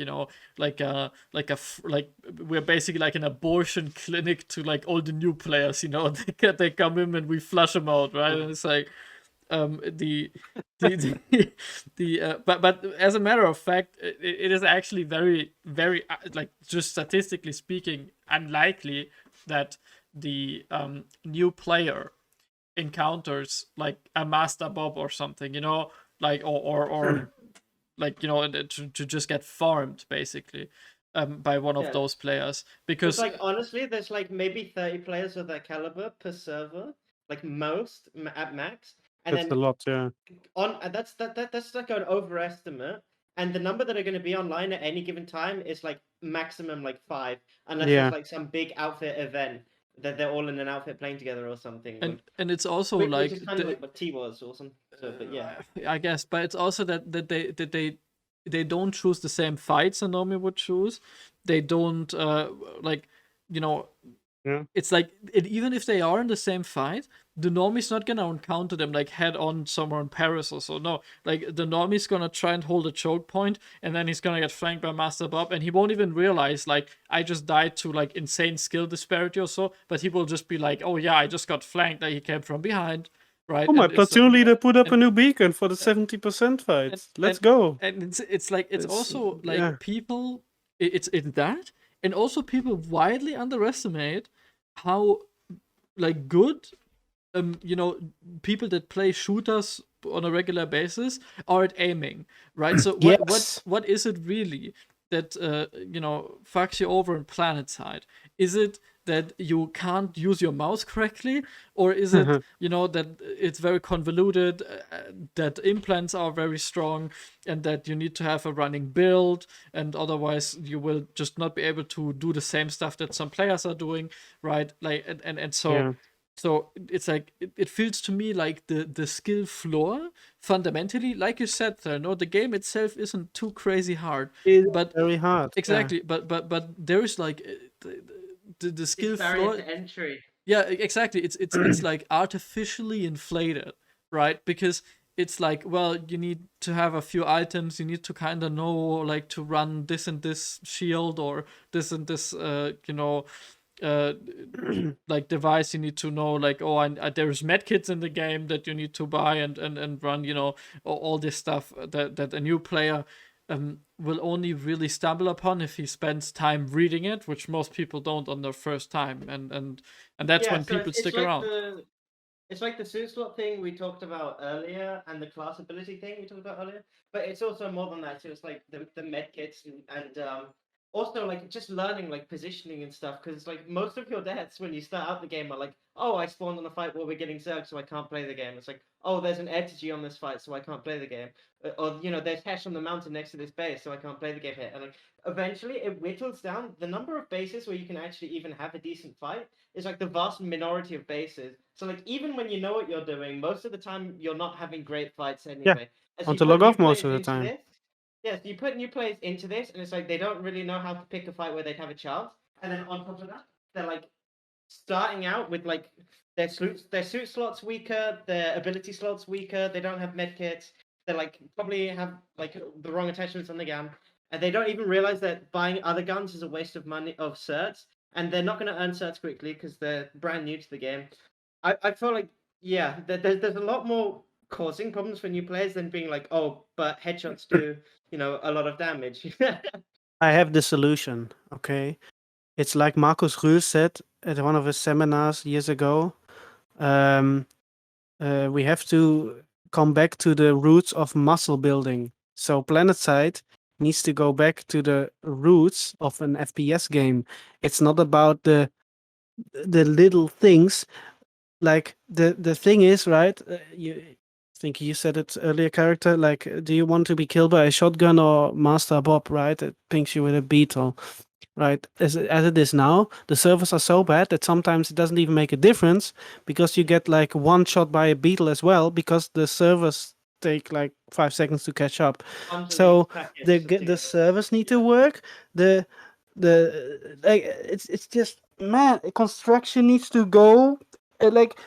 we're basically like an abortion clinic to like all the new players. They come in and we flush them out, right? And it's like But as a matter of fact, it is actually very very like just statistically speaking unlikely that the new player encounters like a Master Bob or something, like or like to just get farmed basically by one of Yeah. those players, It's because like honestly, there's like maybe 30 players of that caliber per server, like most at max, and That's a then lot, yeah. that's like an overestimate. And the number that are going to be online at any given time is like maximum like 5, unless Yeah. there's like some big outfit event that they're all in an outfit playing together or something. and it's also which like is kind of like what T was or something. So, but yeah, I guess, but it's also that they don't choose the same fights a normie would choose. They don't like Yeah. it's like even if they are in the same fight, the normie's not gonna encounter them like head on somewhere in Paris or so. No, like the normie's gonna try and hold a choke point, and then he's gonna get flanked by Master Bob, and he won't even realize like I just died to like insane skill disparity or so. But he will just be like, oh yeah, I just got flanked. Like he came from behind, right? Oh, my And it's platoon leader put up and- a new beacon for the 70% fights. Let's and- go. And it's like it's also like yeah. people. It's that, and also people widely underestimate how like good people that play shooters on a regular basis are at aiming, right? So Yes. what is it really that fucks you over in Planetside? Is it that you can't use your mouse correctly, or is it that it's very convoluted, that implants are very strong, and that you need to have a running build, and otherwise you will just not be able to do the same stuff that some players are doing, right? Like and so. Yeah. So it's like it feels to me like the skill floor fundamentally, like you said there, no, the game itself isn't too crazy hard, It's but very hard. exactly, but there is like the skill it's barrier floor. to entry. Yeah, exactly. It's like artificially inflated, right? Because it's like, well, you need to have a few items. You need to kind of know like to run this and this shield or this and this, like device. You need to know like, oh, there's medkits in the game that you need to buy and run. All this stuff that a new player will only really stumble upon if he spends time reading it, which most people don't on their first time, and that's when so people stick like around. It's like the suit slot thing we talked about earlier and the class ability thing we talked about earlier, but it's also more than that. So it's like the med kits and also like just learning like positioning and stuff, because like most of your deaths when you start out the game are like, oh, I spawned on a fight where we're getting zerged, so I can't play the game. It's like, oh, there's an effigy on this fight, so I can't play the game. Or there's Hesh on the mountain next to this base, so I can't play the game here. And like eventually it whittles down the number of bases where you can actually even have a decent fight is like the vast minority of bases. So like even when you know what you're doing, most of the time you're not having great fights anyway. As Want you to put log new off most players of the into time. this, yes, you put new players into this, and it's like they don't really know how to pick a fight where they'd have a chance. And then on top of that, they're like starting out with like their suit slots weaker, their ability slots weaker. They don't have medkits. They like probably have like the wrong attachments on the gun, and they don't even realize that buying other guns is a waste of money of certs, and they're not going to earn certs quickly because they're brand new to the game. I feel like there's a lot more causing problems for new players than being like, oh, but headshots do a lot of damage. I have the solution, okay? It's like Marcus Ruhl said at one of his seminars years ago. We have to come back to the roots of muscle building. So Planetside needs to go back to the roots of an FPS game. It's not about the little things. Like the thing is, right? I think you said it earlier, character. Like, do you want to be killed by a shotgun or Master Bob? Right? It pings you with a beetle. Right, as it is now, the servers are so bad that sometimes it doesn't even make a difference because you get like one shot by a beetle as well because the servers take like 5 seconds to catch up. So the servers need to work. The like it's just, man, construction needs to go. Like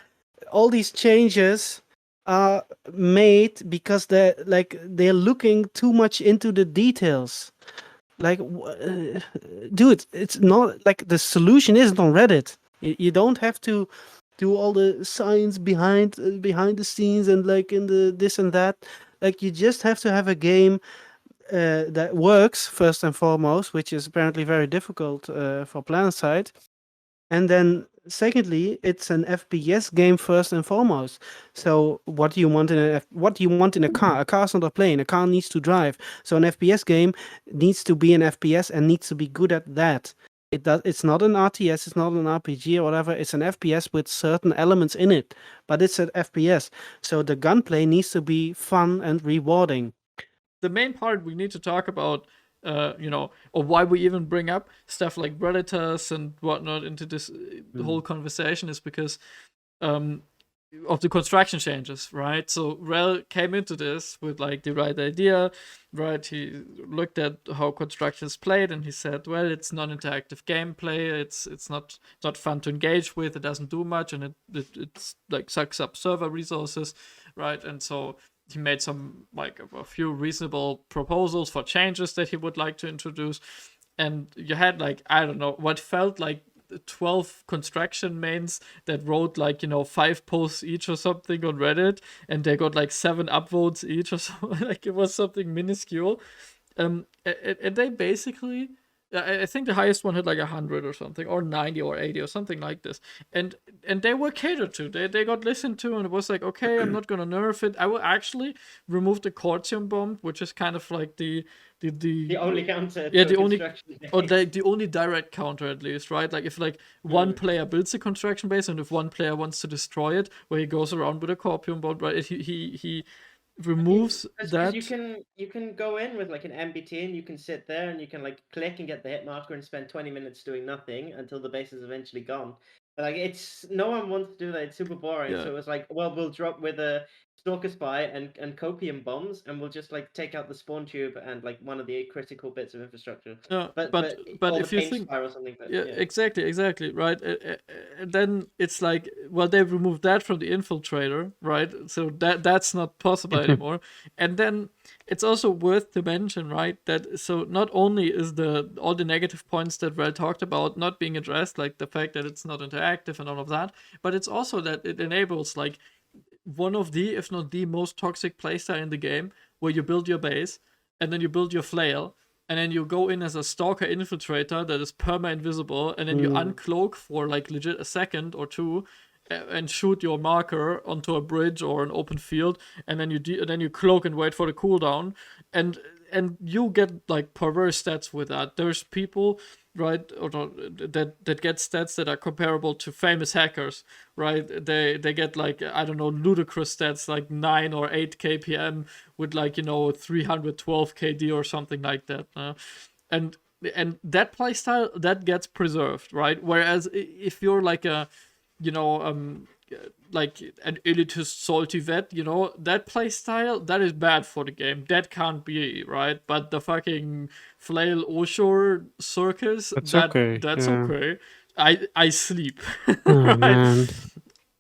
all these changes are made because they're looking too much into the details. Like, dude, it's not like the solution isn't on Reddit. You don't have to do all the science behind the scenes and like in the this and that. Like you just have to have a game that works first and foremost, which is apparently very difficult for Planetside. And then secondly, it's an FPS game first and foremost. So what do you want in a car? A car's not a plane. A car needs to drive. So an FPS game needs to be an FPS and needs to be good at that. It's not an RTS, it's not an RPG or whatever. It's an FPS with certain elements in it, but it's an FPS. So the gunplay needs to be fun and rewarding. The main part we need to talk about, or why we even bring up stuff like Redditors and whatnot into this whole conversation is because of the construction changes, right? So Rel came into this with like the right idea, right? He looked at how construction is played and he said, well, it's non-interactive gameplay, it's not fun to engage with, it doesn't do much, and it's like sucks up server resources, right? And so he made some like a few reasonable proposals for changes that he would like to introduce, and you had like, I don't know, what felt like 12 construction mains that wrote like 5 posts each or something on Reddit, and they got like 7 upvotes each or something. Like it was something minuscule, and they basically, I think the highest one had like 100 or something, or 90 or 80 or something like this, and they were catered to. They got listened to, and it was like, okay, I'm not gonna nerf it. I will actually remove the Cortium bomb, which is kind of like the only counter. Yeah, the only direct counter, at least, right? Like if like one player builds a construction base, and if one player wants to destroy it, where he goes around with a Corpium bomb, right? He removes that. You can go in with like an MBT and you can sit there and you can like click and get the hit marker and spend 20 minutes doing nothing until the base is eventually gone. But like it's no one wants to do that. It's super boring. Yeah. So it was like, well, we'll drop with a Stalker Spy and Copium bombs, and we'll just like take out the spawn tube and like one of the critical bits of infrastructure. But or if the you paint think, spire or something. But, yeah, exactly, right? And then it's like, well, they've removed that from the infiltrator, right? So that's not possible anymore. And then it's also worth to mention, right, that so not only is all the negative points that Rel talked about not being addressed, like the fact that it's not interactive and all of that, but it's also that it enables like one of the, if not the most toxic playstyle in the game, where you build your base and then you build your flail, and then you go in as a stalker infiltrator that is perma-invisible, and then you uncloak for like legit a second or two, and shoot your marker onto a bridge or an open field, and then you cloak and wait for the cooldown, and you get like perverse stats with that. There's people, right, or that get stats that are comparable to famous hackers, right? They get like, I don't know, ludicrous stats like 9 or 8 KPM with like 312 KD or something like that, and that playstyle that gets preserved, right? Whereas if you're like a like an elitist salty vet, that playstyle, that is bad for the game. That can't be, right? But the fucking flail Oshore circus, That's okay. That's yeah. okay. I sleep. Oh, right? man.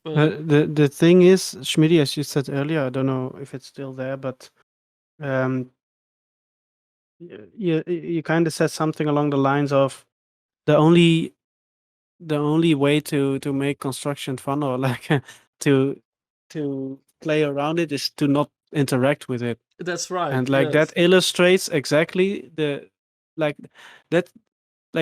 But, The thing is, Schmitty, as you said earlier, I don't know if it's still there, but you kind of said something along the lines of the only way to make construction fun, or like to play around it, is to not interact with it. that's right. And like yes. that illustrates exactly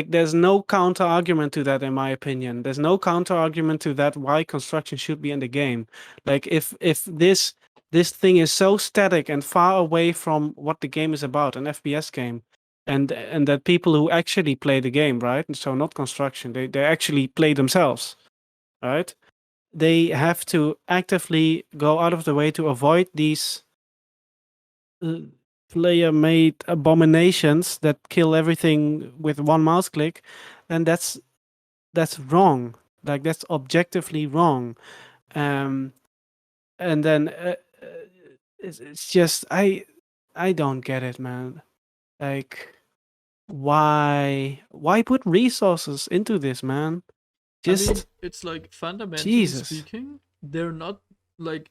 there's no counter argument to that, in my opinion. There's no counter argument to that why construction should be in the game. Like if this thing is so static and far away from what the game is about, an FPS game, and that people who actually play the game, right? And so not construction, they actually play themselves, right? They have to actively go out of the way to avoid these player-made abominations that kill everything with one mouse click, and that's wrong. Like that's objectively wrong. And then it's just I don't get it, man. Like why put resources into this, man? Just I mean, it's like fundamentally Jesus. speaking, they're not like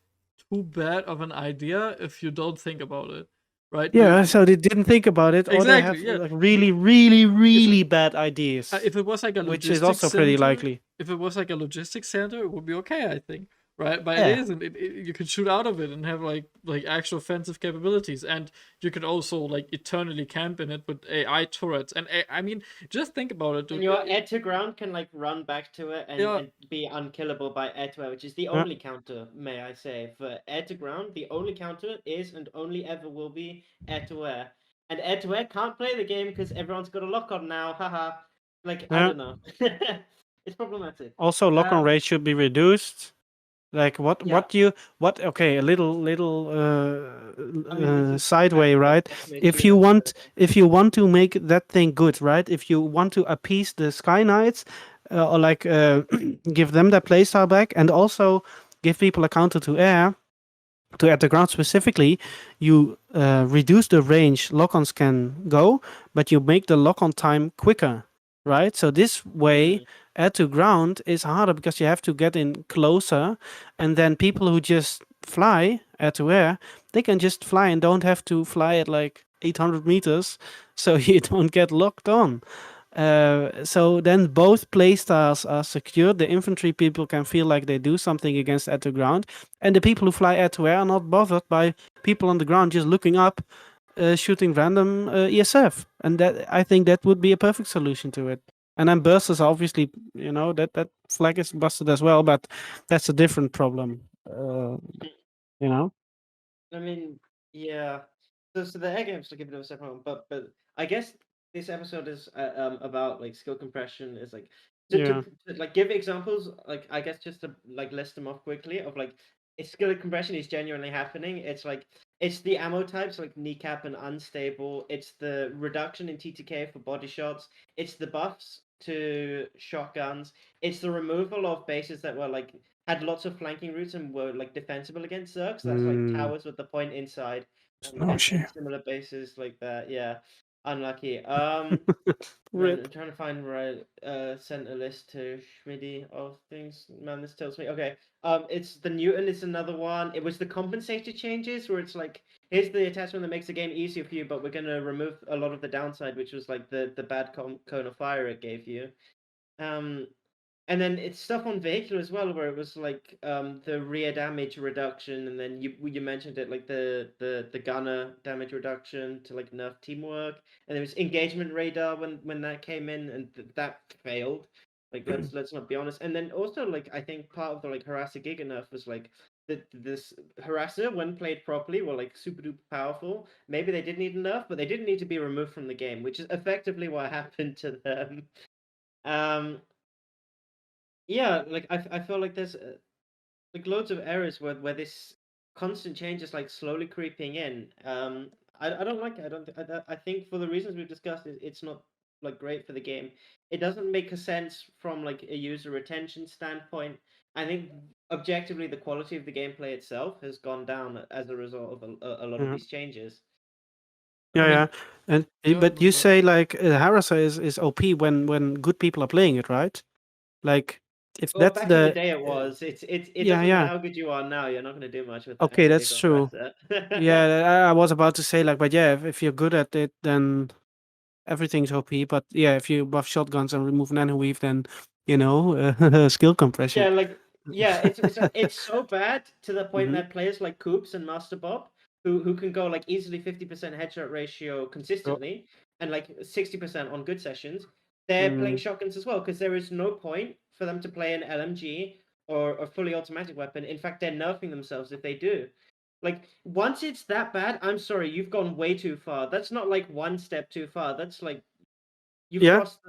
too bad of an idea if you don't think about it, right? Yeah, so they didn't think about it, or they have Exactly, yeah. like really, really, really bad ideas, If it was like a which is logistics also pretty center, likely. if it was like a logistics center, it would be okay, I think. Right, but Yeah. it isn't. You can shoot out of it and have like actual offensive capabilities, and you can also like eternally camp in it with AI turrets. And I mean, just think about it, dude. And your air to ground can like run back to it and, Yeah. and be unkillable by air to air, which is the Yeah. only counter, may I say, for air to ground. The only counter is and only ever will be air to air. And air to air can't play the game because everyone's got a Lockon now. Haha. Like I Yeah. don't know. It's problematic. Also, lock-on rate should be reduced. Like Yeah. okay, a little I mean, this is sideway, back to right? Decimate If 2 you episode. want to make that thing good, right? If you want to appease the Sky Knights, or like give them their playstyle back, and also give people a counter to air, to at the ground specifically, you reduce the range lock-ons can go, but you make the lock-on time quicker, right? So this way, air to ground is harder because you have to get in closer, and then people who just fly air to air, they can just fly and don't have to fly at like 800 meters, so you don't get locked on. So then both playstyles are secured. The infantry people can feel like they do something against air to ground, and the people who fly air to air are not bothered by people on the ground just looking up, shooting random ESF. And that, I think that would be a perfect solution to it. And then bursters, obviously, that flag is busted as well, but that's a different problem. You know. I mean, yeah. So the air games to give it a separate one, but I guess this episode is about like skill compression. Is like to like give examples. Like I guess just to like list them off quickly of like if skill compression is genuinely happening. It's like it's the ammo types like kneecap and unstable. It's the reduction in TTK for body shots. It's the buffs to shotguns. It's the removal of bases that were like had lots of flanking routes and were like defensible against Zergs. That's like towers with the point inside and similar bases like that. Yeah, unlucky. Man, I'm trying to find right center list to Schmidty of things. Man, this tells me okay. It's the Newton is another one. It was the compensator changes where it's like here's the attachment that makes the game easier for you, but we're gonna remove a lot of the downside, which was like the bad cone of fire it gave you. And then it's stuff on vehicle as well, where it was like the rear damage reduction, and then you mentioned it like the gunner damage reduction to like nerf teamwork, and there was engagement radar when that came in, and that failed. Like let's not be honest. And then also like I think part of the like harasser giga nerf was like this harasser when played properly were like super duper powerful. Maybe they did need a nerf, but they didn't need to be removed from the game, which is effectively what happened to them. Yeah, like I feel like there's like loads of errors where this constant change is like slowly creeping in. I don't like it. I don't. I think for the reasons we've discussed, it's not like great for the game. It doesn't make a sense from like a user retention standpoint. I think objectively the quality of the gameplay itself has gone down as a result of a lot of these changes. Yeah. And but you say like Harasser is OP when good people are playing it, right? Like if Well, that's back in the the day it was. It yeah, doesn't yeah. matter how good you are now. You're not going to do much with that Okay, big that's of true. asset. Yeah, I was about to say like, but yeah, if you're good at it, then everything's OP. But yeah, if you buff shotguns and remove nano weave, then skill compression. Yeah, like it's so bad to the point that players like Coops and Master Bob, who can go like easily 50% headshot ratio consistently and like 60% on good sessions, they're playing shotguns as well because there is no point for them to play an LMG or a fully automatic weapon. In fact, they're nerfing themselves if they do. Like once it's that bad, I'm sorry, you've gone way too far. That's not like one step too far. That's like you've crossed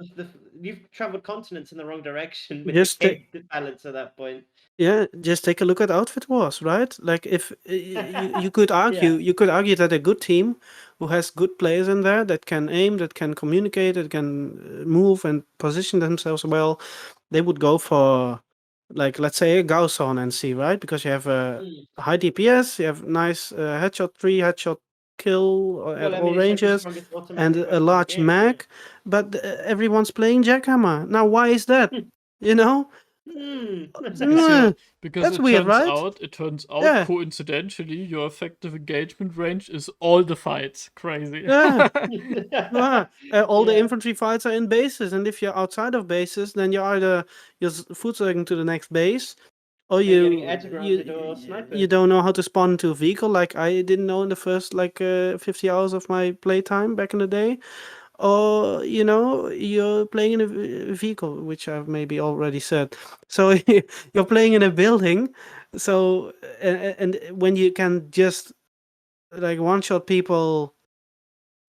you've traveled continents in the wrong direction with Just the game balance at that point. Yeah, just take a look at Outfit Wars, right? Like if you could argue, Yeah. you could argue that a good team who has good players in there that can aim, that can communicate, that can move and position themselves well, they would go for like let's say a Gauss on NC, right? Because you have a high DPS, you have nice headshot 3, headshot kill at Well, I all mean, it's like the ranges, strongest and automatic a weapon in the large game, mag, but everyone's playing Jackhammer. Now, why is that? You know? Mm, Because that's weird, right? it turns out Yeah. coincidentally your effective engagement range is all the fights. Crazy. Yeah. Yeah. All the Yeah. infantry fights are in bases, and if you're outside of bases, then you're either foot surging to the next base, or And getting edge grounded or you sniping. don't know how to spawn into a vehicle, like I didn't know in the first 50 hours of my playtime back in the day, or you're playing in a vehicle, which I've maybe already said. So you're playing in a building, so and when you can just like one shot people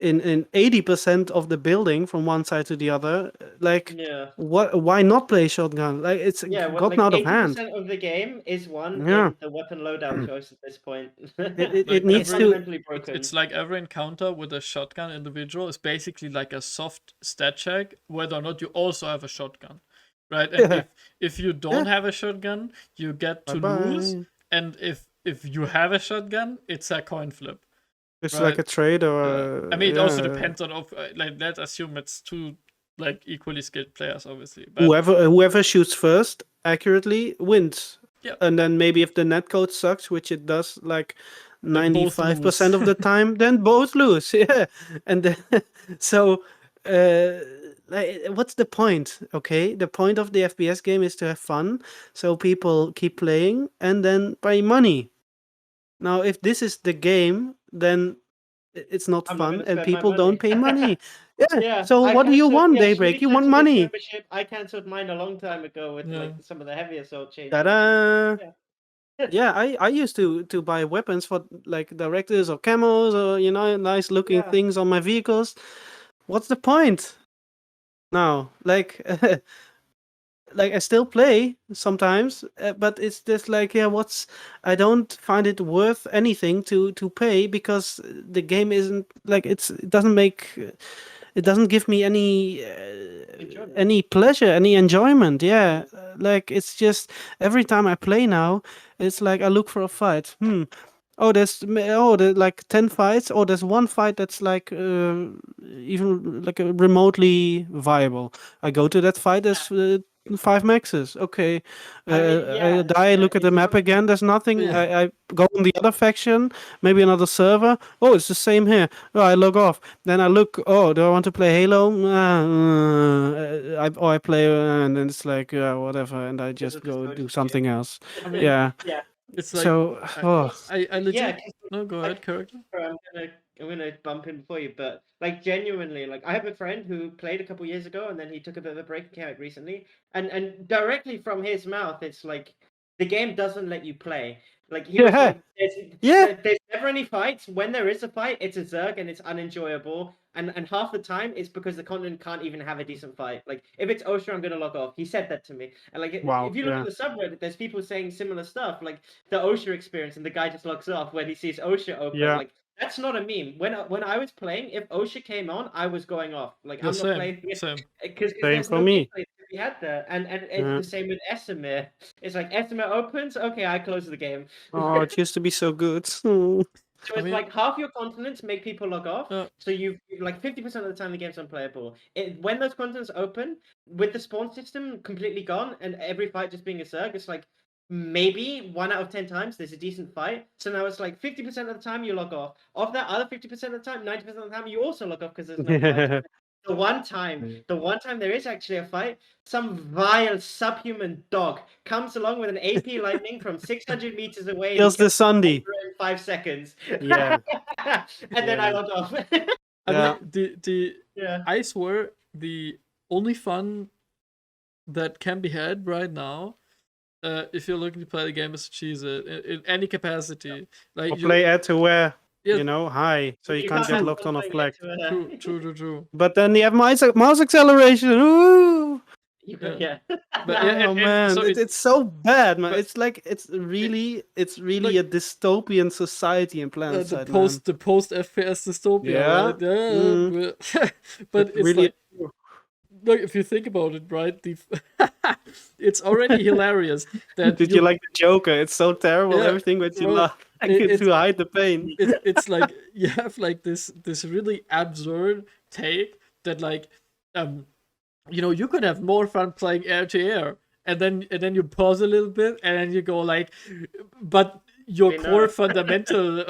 in 80% of the building from one side to the other, like Yeah. why not play shotgun? Like it's Yeah, what, gotten like out of hand. 80% of the game is won Yeah. in the weapon loadout choice at this point. It Like needs to. fundamentally broken. It's like every encounter with a shotgun individual is basically like a soft stat check whether or not you also have a shotgun, right? And Yeah. if you don't Yeah. have a shotgun, you get to Bye-bye. lose, and if you have a shotgun, it's a coin flip. It's Right. like a trade or I mean, it also depends on like let's assume it's two like equally skilled players, obviously. But whoever shoots first accurately wins. yeah, And then maybe if the netcode sucks, which it does like then both 95% lose. of the time, then both lose. Yeah. And then so like, what's the point? Okay, the point of the FPS game is to have fun, so people keep playing and then pay money. Now, if this is the game, then it's not I'm not fun gonna and spend my people don't money. pay money. Yeah. Yeah. So I what do you cancelled- want, yeah, Daybreak? Shmini You want cancelled his money. membership. I cancelled mine a long time ago with Yeah. like some of the heavy assault changes. Ta-da! Yeah. Yeah, I used to buy weapons for like directors or camos or nice looking Yeah. things on my vehicles. What's the point? Now, like like I still play sometimes, but it's just like I don't find it worth anything to pay because the game isn't like it doesn't make it doesn't give me Enjoyment. any pleasure, any enjoyment. Yeah, like it's just every time I play now, it's like I look for a fight. Oh, there's like 10 fights. Oh, there's one fight that's like even like remotely viable. I go to that fight. There's 5 maxes. Okay, I mean, I die. Look at the it's map not- again. There's nothing. Yeah. I go on the other faction, maybe another server. Oh, it's the same here. Oh, I log off. Then I look. Oh, do I want to play Halo? I play, and then it's like whatever, and I just it's just go so do cheap. something else. I mean, Yeah. Yeah. it's like So, I legit. Yeah. No, go ahead, character. I'm gonna bump in before you, but like genuinely, like I have a friend who played a couple years ago and then he took a bit of a break and came out recently, and directly from his mouth, it's like the game doesn't let you play. Like he was Yeah. like, Yeah. there's never any fights. When there is a fight, it's a zerg and it's unenjoyable. And half the time it's because the continent can't even have a decent fight. Like if it's OSHA, I'm gonna log off. He said that to me. And like Wow, if you look yeah. at the subreddit, there's people saying similar stuff, like the OSHA experience, and the guy just logs off when he sees OSHA open. Yeah. Like that's not a meme. When I was playing, if OSHA came on, I was going off. Like Yeah, I'm same, not playing same. because Same there's for no me. gameplay to be had there. And it's Yeah. the same with Esamir. It's like Esamir opens, okay, I close the game. Oh, it used to be so good. So I it's mean- like half your continents make people log off. Yeah. So you like 50% of the time the game's unplayable. When those continents open, with the spawn system completely gone and every fight just being a zerg, it's like maybe 1 out of 10 times there's a decent fight. So now it's like 50% of the time you log off. Of that other 50% of the time, 90% of the time you also log off because there's no fight. The one time there is actually a fight, some vile subhuman dog comes along with an AP lightning from 600 meters away and Kills the kills Sunday. in 5 seconds. Yeah. And then I Yeah. logged off. I Yeah. mean, the Yeah. I swear the only fun that can be had right now, if you're looking to play the game, is to cheese it in any capacity. Like Or play add to where, Yeah. high, so you can't get have locked on a something flag. True. But then you have mouse acceleration. Ooh! Yeah. But Oh man, so it's so bad, man. but- It's like it's really like- a dystopian society in Planetside, the post FPS dystopia, Yeah. right? Yeah, but it's really. like, look, if you think about it, right? It's already hilarious that Did you like the Joker? It's so terrible. Yeah, Everything, but you well, laugh to hide the pain. it's like you have like this really absurd take that like you could have more fun playing air to air and then you pause a little bit, and then you go like, but your We core know. fundamental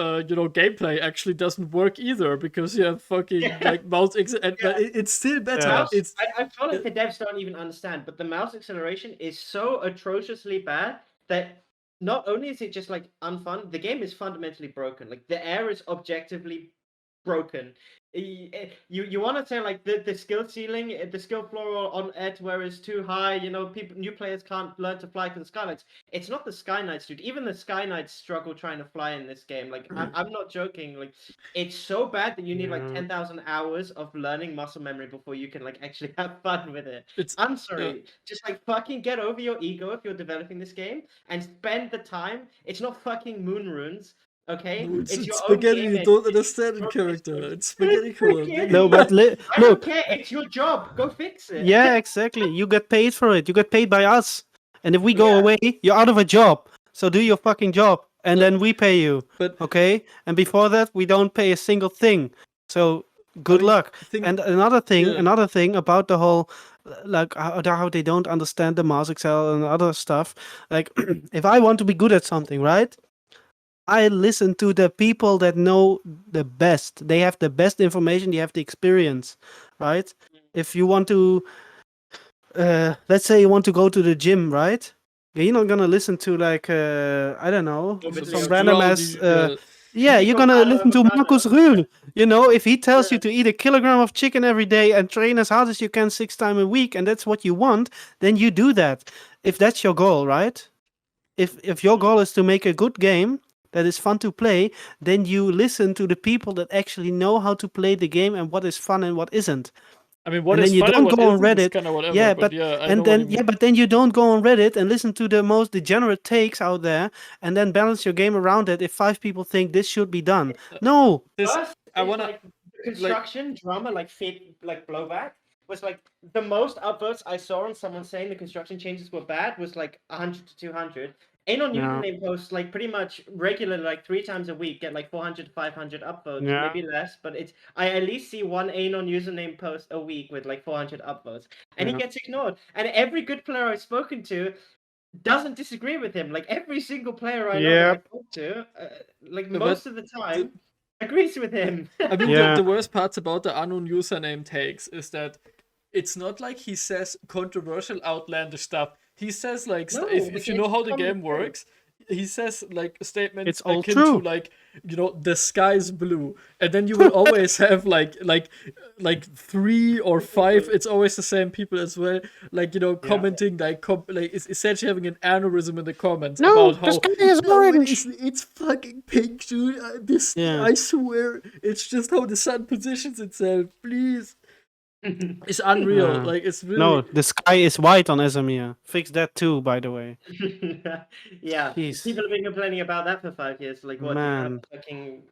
gameplay actually doesn't work either because you have fucking like mouse but it's still better. Yeah. It's I feel like the devs don't even understand, but the mouse acceleration is so atrociously bad that not only is it just like unfun, the game is fundamentally broken. Like the air is objectively broken. You want to say like the skill ceiling, the skill floor on Ed where it's too high, people, new players can't learn to fly because of Sky Knights. It's not the Sky Knights, dude. Even the Sky Knights struggle trying to fly in this game. Like I'm not joking. Like it's so bad that you need like 10,000 hours of learning muscle memory before you can like actually have fun with it. I'm sorry, just like fucking get over your ego if you're developing this game and spend the time. It's not fucking moon runes. Okay, No, it's your spaghetti. own game. You don't understand in character. It's spaghetti core. No, but I don't look. care. It's your job. Go fix it. Yeah, exactly. You get paid for it. You get paid by us. And if we go Yeah. away, you're out of a job. So do your fucking job, and then we pay you. But Okay? And before that, we don't pay a single thing. So good luck. And another thing about the whole, like how they don't understand the mouse excel and other stuff. Like, if I want to be good at something, right? I listen to the people that know the best. They have the best information. They have the experience, right? If you want to, let's say you want to go to the gym, right? You're not gonna listen to like I don't know, some random ass. Yeah, you're gonna listen to Markus Rühl. If he tells you to eat a kilogram of chicken every day and train as hard as you can 6 times a week, and that's what you want, then you do that. If that's your goal, right? If your goal is to make a good game that is fun to play, then you listen to the people that actually know how to play the game and what is fun and what isn't. I mean, what and is then you fun don't and what go on isn't is Reddit. kind of whatever. Yeah, but then you don't go on Reddit and listen to the most degenerate takes out there, and then balance your game around it. If 5 people think this should be done, no. I wanna like construction drama, like blowback was like the most upvotes I saw on someone saying the construction changes were bad was like 100 to 200. Anon username posts like pretty much regularly, like 3 times a week, get like 400 to 500 upvotes, maybe less, but I at least see one Anon username post a week with like 400 upvotes, and he gets ignored. And every good player I've spoken to doesn't disagree with him. Like every single player I know that I talk to, like most of the time, agrees with him. I mean, the worst parts about the unknown username takes is that it's not like he says controversial, outlandish stuff. He says like if you know how the game works, he says like statements akin to like the sky's blue, and then you will always have like 3 or 5. It's always the same people as well. Like commenting like it's essentially having an aneurysm in the comments about how it's fucking pink, dude. I swear, it's just how the sun positions itself. Please. It's unreal. Like it's really no. The sky is white on Esamir. Fix that too, by the way. Yeah, Jeez. people have been complaining about that for 5 years. Like what? Man. Fucking...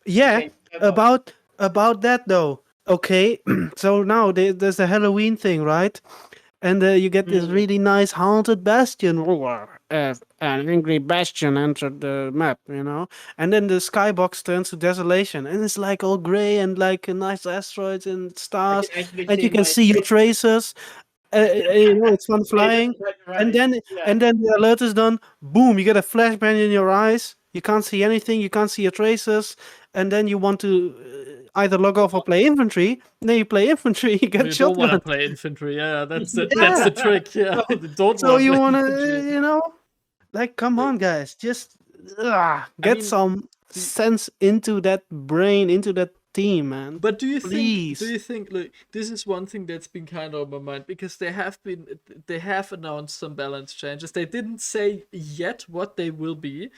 Yeah. About that though. Okay, so now there's a Halloween thing, right? And you get this really nice haunted bastion. An angry bastion entered the map, and then the skybox turns to desolation, and it's like all gray and like nice asteroids and stars, and you can see your tracers. It's fun flying, and then the alert is done. Boom! You get a flashbang in your eyes. You can't see anything. You can't see your tracers, and then you want to either log off or play infantry. Then you play infantry. You get shotgun. You don't want to play infantry. Yeah, that's the trick. Yeah, you don't. So you want to, like, come on, guys, just get some sense into that brain, into that team, man. But do you think like this is one thing that's been kind of on my mind, because they have announced some balance changes. They didn't say yet what they will be.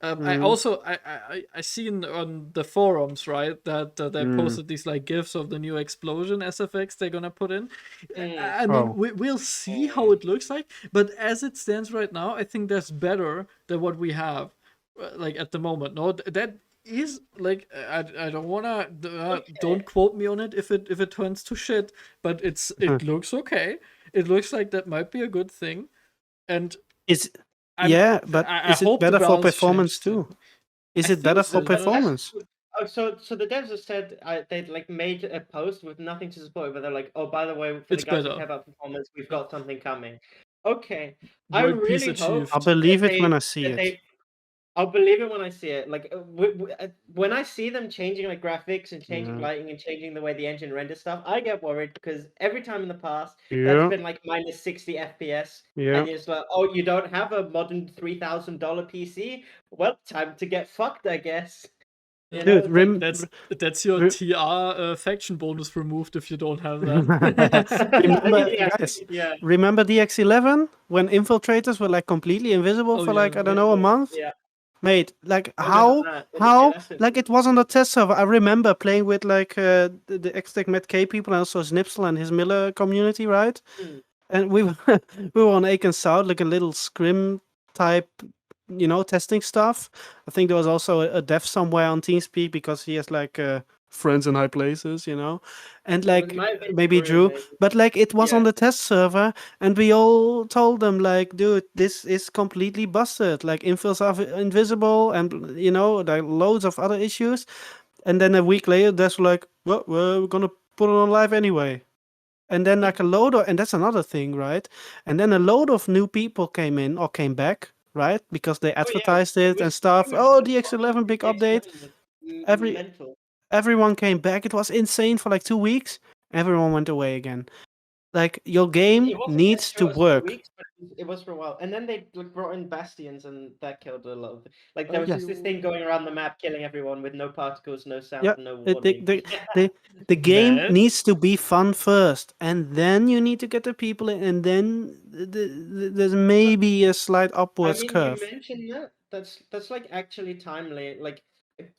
I seen on the forums, right, that they posted these like gifs of the new explosion SFX they're gonna put in. I mean, we'll see how it looks like, but as it stands right now, I think that's better than what we have, like at the moment. No, that is like I don't wanna don't quote me on it if it turns to shit, but it looks okay. It looks like that might be a good thing, and but is it better for performance too? Is it better for performance? So the devs have said they like made a post with nothing to support it, but they're like, oh, by the way, for the guys who care about performance, we've got something coming. okay, I World peace really hope achieved. I'll believe that it when I see that it. I'll believe it when I see it. Like when I see them changing like graphics and changing Yeah. lighting and changing the way the engine renders stuff, I get worried because every time in the past that's Yeah. been like minus 60 FPS, Yeah. and it's like, oh, you don't have a modern $3,000 PC? Well, time to get fucked, I guess. You know, Dude, it's That's your re- TR faction bonus removed if you don't have that. remember, yeah, guys, yeah. remember DX11 when infiltrators were like completely invisible Oh, for yeah. like, I don't know, a month? Yeah. Mate, like Longer than that. Yeah, that's it. like it was on the test server. I remember playing with like the X-Tech Met K people and also Snipsel and his Miller community, right? Hmm. And we were, we were on Aiken South, like a little scrim type, testing stuff. I think there was also a dev somewhere on TeamSpeak because he has like friends in high places, and It like might have been maybe Scream, Drew, maybe. but like it was Yeah. on the test server, and we all told them like, dude, this is completely busted. Like infills are invisible, and there are loads of other issues. And then a week later, that's like, well, we're gonna put it on live anyway. And then like and that's another thing, right? And then a load of new people came in or came back, right? Because they Oh yeah, advertised it and stuff. huge. Oh, The volume DX11 of big the update. X11 was Every mental. everyone came back. It was insane for like 2 weeks. Everyone went away again. Like your game It wasn't as needs to short as 2 work. weeks, but it was for a while. And then they like brought in Bastions, and that killed a lot of. Like Oh, there was Yeah. just this thing going around the map, killing everyone with no particles, no sound, Yeah, no it, warning. the game Man. needs to be fun first, and then you need to get the people in, and then there's maybe a slight I upwards mean, you curve. mentioned that. That's like actually timely. Like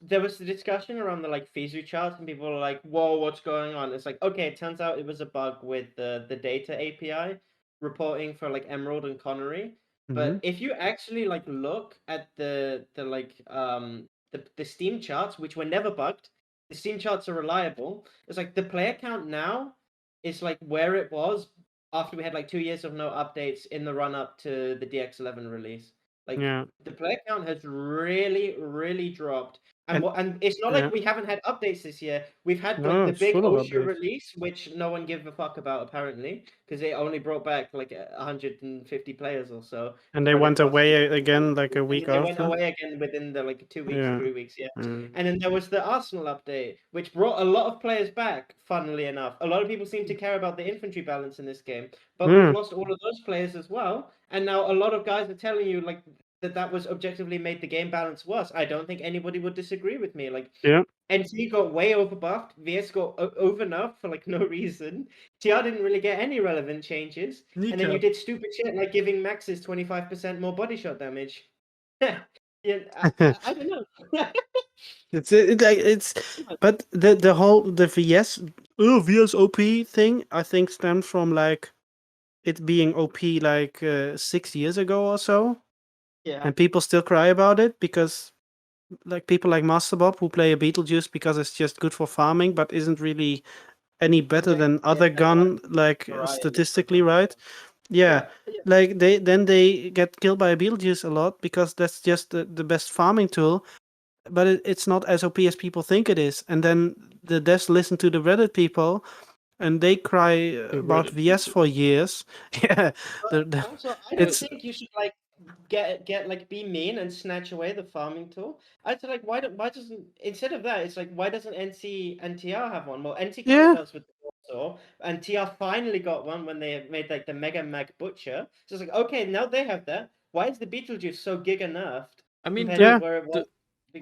there was the discussion around the like Fizu charts, and people were like, "Whoa, what's going on?" It's like, okay, it turns out it was a bug with the data API reporting for like Emerald and Connery. But if you actually like look at the like the Steam charts, which were never bugged, the Steam charts are reliable. It's like the player count now is like where it was after we had like 2 years of no updates in the run up to the DX11 release. Like Yeah, the player count has really, really dropped. And and and it's not yeah, like we haven't had updates this year. We've had like no, the it's big full of OSHA updates. release, which no one gave a fuck about apparently, because it only brought back like 150 players or so. And they But it went was away again like a and week then they went after. away again within the like 2 weeks, Yeah. 3 weeks, yeah. Mm. And then there was the Arsenal update, which brought a lot of players back, funnily enough. A lot of people seem to care about the infantry balance in this game, but we've Mm. lost all of those players as well. And now a lot of guys are telling you like that was objectively made the game balance worse. I don't think anybody would disagree with me. Like Yeah. NT got way overbuffed, VS got overnerfed for like no reason. TR didn't really get any relevant changes, and then you Kneecap. did stupid shit like giving Maxes 25% more body shot damage. Yeah, I don't know. But the whole the VS OP thing I think stems from like it being OP like 6 years ago or so, Yeah, and people still cry about it because like people like Masterbob who play a Beetlejuice because it's just good for farming, but isn't really any better than other gun like variety. statistically, right? Yeah, Yeah. like they get killed by a Beetlejuice a lot because that's just the best farming tool, but it's not as OP as people think it is. And then the devs listen to the Reddit people, and they cry about VS for years. Yeah, the, Also, I don't it's think you should like get like be mean and snatch away the farming tool. I'd say like why doesn't instead of that it's like why doesn't NC and TR have one? Well, NC kind yeah, of does with the saw, and TR finally got one when they made like the Mega Mag Butcher. So it's like okay, now they have that. Why is the Beetlejuice so giga nerfed I mean, compared to yeah, where it was?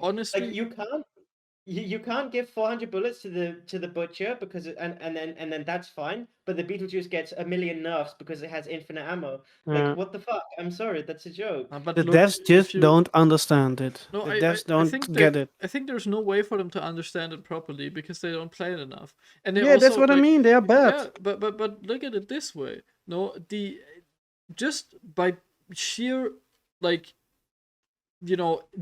honestly, Like you can't give 400 bullets to the butcher because and then that's fine, but the Beetlejuice gets a million nerfs because it has infinite ammo. Like yeah. what the fuck? I'm sorry, that's a joke. but The look, devs if just you don't understand it. no, The devs I don't think get it. I think there's no way for them to understand it properly because they don't play it enough, and they Yeah, that's also what I like mean. They are bad. yeah, but look at it this way. No, the just by sheer like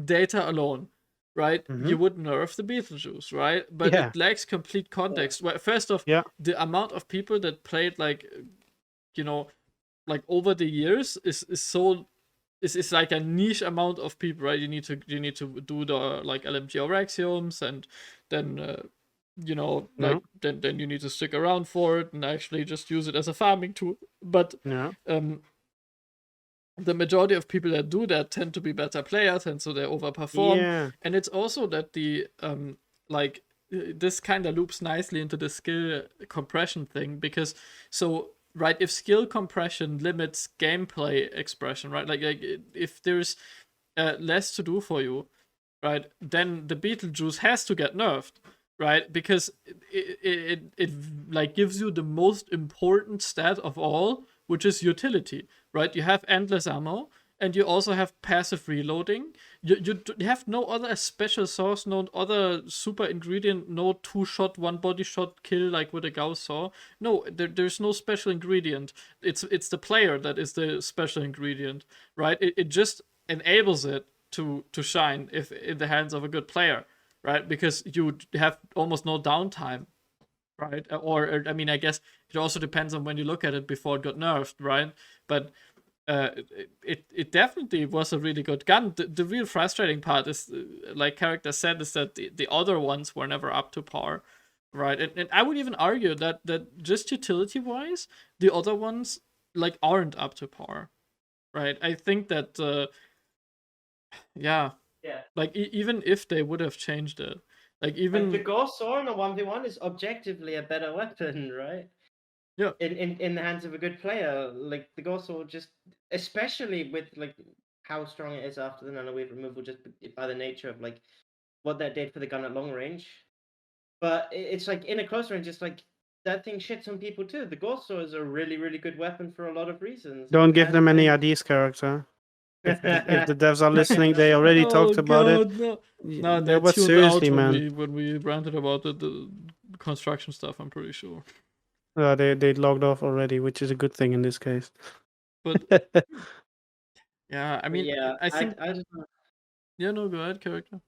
data alone, right? You would nerf the Beetlejuice, right? But Yeah. it lacks complete context. Well, first off, Yeah. the amount of people that played like like over the years is so is like a niche amount of people, right? You need to do the like LMGR axioms, and then No. then you need to stick around for it and actually just use it as a farming tool. But Yeah. the majority of people that do that tend to be better players, and so they overperform. Yeah. And it's also that the this kind of loops nicely into the skill compression thing, because so right, if skill compression limits gameplay expression, right, like if there's less to do for you, right, then the Beetlejuice has to get nerfed, right, because it like gives you the most important stat of all, which is utility, right? You have endless ammo, and you also have passive reloading. You have no other special source, no other super ingredient, no 2-shot, 1 body shot kill like with a Gauss saw. No, there's no special ingredient. It's the player that is the special ingredient, right? It just enables it to shine if in the hands of a good player, right? Because you have almost no downtime, right? Or I mean, I guess it also depends on when you look at it before it got nerfed, right? But it definitely was a really good gun. The real frustrating part is, like Character said, is that the other ones were never up to par, right? And I would even argue that just utility wise, the other ones like aren't up to par, right? I think that yeah, like even if they would have changed it, like even the Gauss Saw in a 1v1 is objectively a better weapon, right? Yeah. In the hands of a good player, like the Gauss Saw, just especially with like how strong it is after the nanowave removal, just by the nature of like what that did for the gun at long range. But it's like in a close range, it's like that thing shits on people too. The Gauss Saw is a really, really good weapon for a lot of reasons. Don't give them any And- ideas, Character. If the devs are listening, they already talked about it. No, Yeah, they but tuned seriously, out man. when we ranted about the construction stuff, I'm pretty sure. They logged off already, which is a good thing in this case. But yeah, I mean, yeah, I think I just yeah, no, go ahead, Character.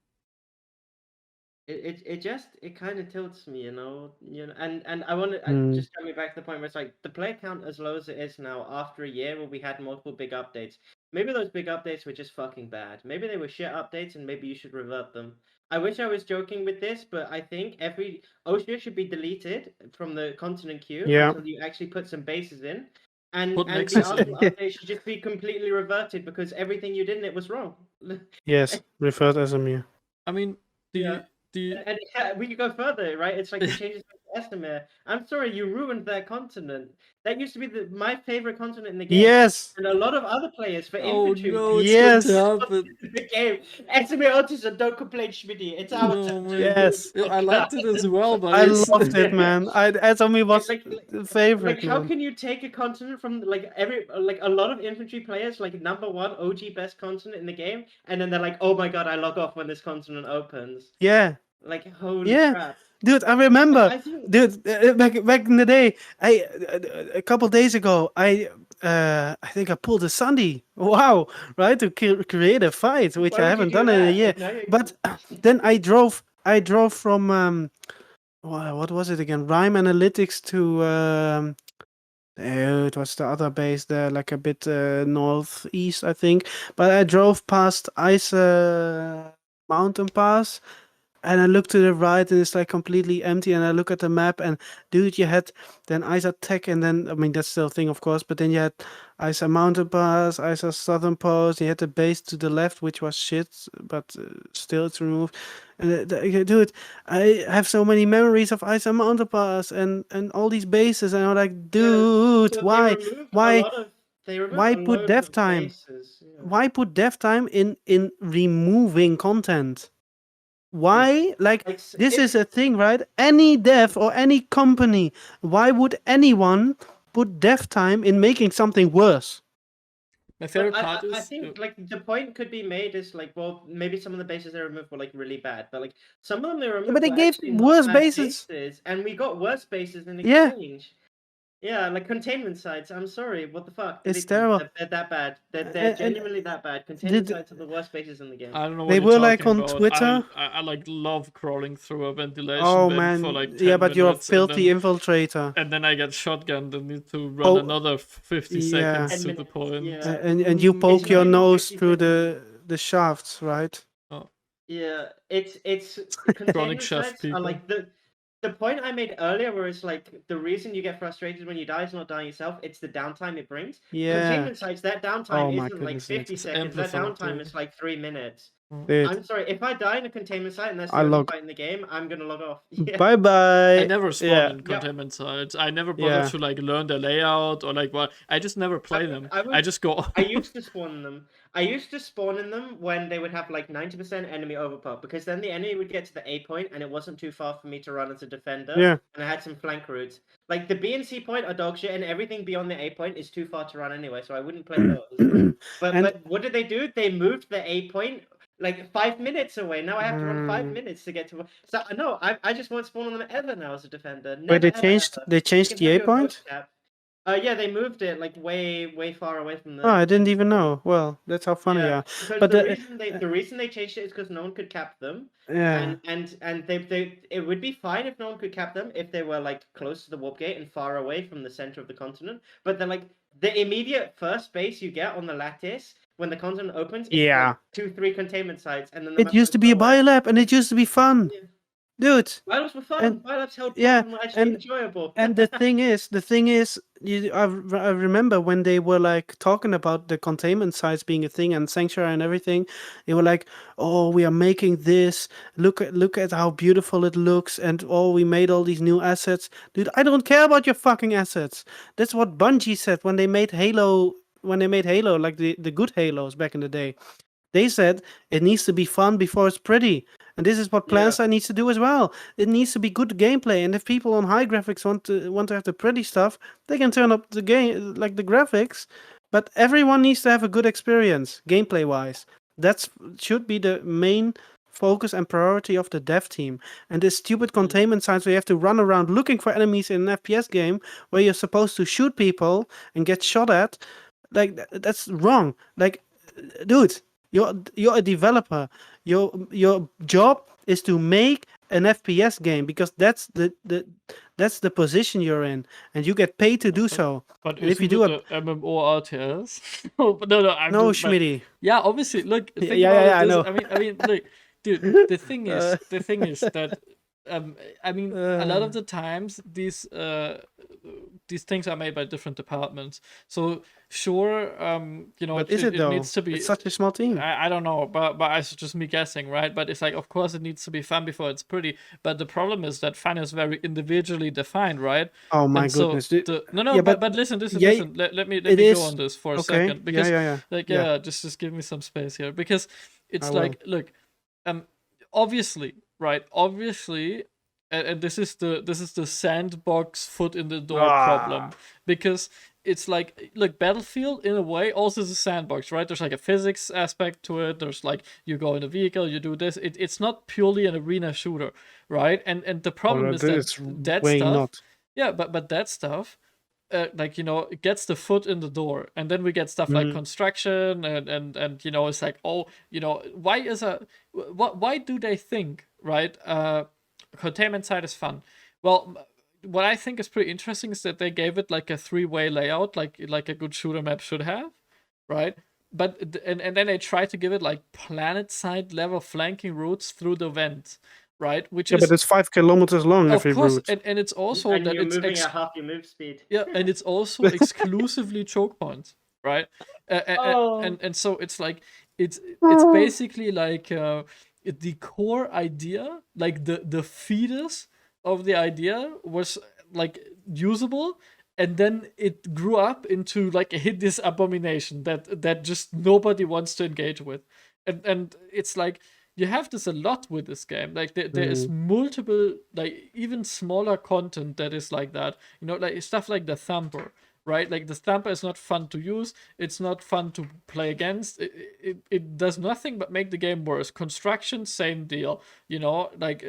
it kind of tilts me, you know, and I want to Hmm. just coming back to the point where it's like the player count as low as it is now after a year where we had multiple big updates. Maybe those big updates were just fucking bad. Maybe they were shit updates, and maybe you should revert them. I wish I was joking with this, but I think every OSHA should be deleted from the continent queue Yeah. until you actually put some bases in, and Put the Nexus in. Arsenal update should just be completely reverted because everything you did in it was wrong. Yes, revert Esamir. I mean, Yeah. And we could go further, right? It's like the changes to Estimir. I'm sorry, you ruined that continent. That used to be my favorite continent in the game. Yes. And a lot of other players for Oh infantry. no, it's Yes. going to happen. The game. Estimir autism, don't complain, Schmitty. It's our No, turn. man. Yes. Yeah, I liked it as well, but I it's loved it, man. Esamir was Like, favorite. how man. can you take a continent from like a lot of infantry players, like #1 OG best continent in the game, and then they're like, oh my god, I log off when this continent opens. Yeah. Like, holy Yeah. crap. Dude, I remember. I think Dude, back in the day, a couple days ago, I think I pulled a Sunday. Wow, right, to create a fight, which Why I would you haven't do done in a that? year. Now you- But then I drove from what was it again? Rhyme Analytics to it was the other base there, like a bit northeast, I think. But I drove past Ice Mountain Pass. And I look to the right and it's like completely empty. And I look at the map and dude, you had then ISA Tech and then, I mean, that's still a thing, of course, but then you had ISA Mountain Pass, ISA Southern Post. You had the base to the left, which was shit, but still it's removed. And dude, I have so many memories of ISA Mountain Pass and all these bases. And I'm like, dude, So why? they removed why- a lot of, they removed why a put load dev of time? bases, yeah. Why put dev time in removing content? Why? Like, this is a thing, right? Any dev or any company, why would anyone put dev time in making something worse? my favorite But part I is think like the point could be made is like, well, maybe some of the bases they removed were like really bad, but like some of them they removed but they were gave actually not worse bad bases. and we got worse bases in Yeah. exchange. Yeah, like containment sites. I'm sorry, what the fuck? It's They- terrible. They're that bad. They're And- genuinely that bad. Containment did- sites are the worst bases in the game. I don't know what They you're were, like, talking on about. Twitter. I like love crawling through a ventilation Oh vent man, for like 10 yeah, but you're a minutes and filthy then- infiltrator. and then I get shotgunned and need to run Oh, another 50 yeah. seconds 10 to the minutes, point. yeah. And you poke It's your not even nose 50, through 50. the shafts, right? Yeah, it's Chronic containment chef sites people. are like the the point I made earlier, where it's like the reason you get frustrated when you die is not dying yourself; it's the downtime it brings. Yeah. Containment sites, that downtime Oh my isn't like goodness, dude. 50 It's seconds. That amplified, downtime dude. is like 3 minutes. Dude. I'm sorry, if I die in a containment site and that's I the only log. fight in the game, I'm gonna log off. Yeah. Bye bye. I never spawn Yeah. in containment sites. I never bother Yeah. to like learn the layout or like what. I just never play them. I just go. I used to spawn in them. I used to spawn in them when they would have like 90% enemy overpower, because then the enemy would get to the A point and it wasn't too far for me to run as a defender. Yeah. And I had some flank routes. Like the B and C point are dog shit, and everything beyond the A point is too far to run anyway, so I wouldn't play those. But what did they do? They moved the A point like 5 minutes away. Now I have to run 5 minutes to get to. So no, I just won't spawn on them ever now as a defender. Never, Wait, they ever, changed. ever. They You changed can the have A your point. ghost cap. Yeah, they moved it like way far away from the. Oh, I didn't even know. Well, that's how funny. Yeah. Because But the reason they changed it is because no one could cap them. Yeah. And they it would be fine if no one could cap them if they were like close to the warp gate and far away from the center of the continent. But then like the immediate first base you get on the lattice when the continent opens, is like 2-3 containment sites, and then the It used to be a biolab, and it used to be fun, Yeah. dude. Biolabs were fun. And- Biolabs held yeah, fun, were actually enjoyable. And the thing is, I remember when they were like talking about the containment sites being a thing and sanctuary and everything. They were like, "Oh, we are making this. Look at how beautiful it looks, and oh, we made all these new assets, dude. I don't care about your fucking assets. That's what Bungie said when they made Halo. When they made Halo, like the good Halos back in the day, they said it needs to be fun before it's pretty." And this is what Yeah. Planetside needs to do as well. It needs to be good gameplay, and if people on high graphics want to have the pretty stuff, they can turn up the game, like the graphics. But everyone needs to have a good experience, gameplay wise. That should be the main focus and priority of the dev team. And this stupid containment sites where you have to run around looking for enemies in an FPS game where you're supposed to shoot people and get shot at, like that's wrong. Like, dude, you're a developer. Your job is to make an FPS game, because that's the position you're in, and you get paid to do so. But And if you isn't do it a MMO RTS? no, I'm No, just, but- Schmitty. Yeah, obviously. Look, think Yeah, about yeah, I it. know. I mean, look, dude. The thing is that, I mean, a lot of the times these things are made by different departments. So sure, you know, But is it though? needs to be. It's such a small team. I don't know, but it's just me guessing, right? But it's like, of course, it needs to be fun before it's pretty. But the problem is that fun is very individually defined, right? Oh my And so goodness. no, yeah, but listen. yeah, Let me it go is- on this for a okay. second, because yeah. like yeah. just give me some space here, because it's I like, look, obviously, right? Obviously, and this is the sandbox foot in the door problem, because it's like, look, Battlefield in a way also is a sandbox, right? There's like a physics aspect to it. There's like, you go in a vehicle, you do this. It's not purely an arena shooter, right? And the problem is that way stuff, not. yeah, but that stuff, like, you know, it gets the foot in the door, and then we get stuff like construction and you know, it's like, oh, you know, why do they think, right? Containment site is fun. Well, what I think is pretty interesting is that they gave it like a 3-way layout, like a good shooter map should have, right? But and then they try to give it like Planetside level flanking routes through the vent, right? Which is, but it's 5 kilometers long of every course, route. and it's also And that you're it's moving at half your move speed. yeah, and it's also exclusively choke points, right? And so it's like it's basically like the core idea, like the fetus of the idea was like usable, and then it grew up into like a hideous abomination that just nobody wants to engage with, and it's like, you have this a lot with this game. Like there is multiple, like even smaller content that is like that. You know, like stuff like the Thumper, right? Like the Thumper is not fun to use. It's not fun to play against. It does nothing but make the game worse. Construction, same deal. You know, like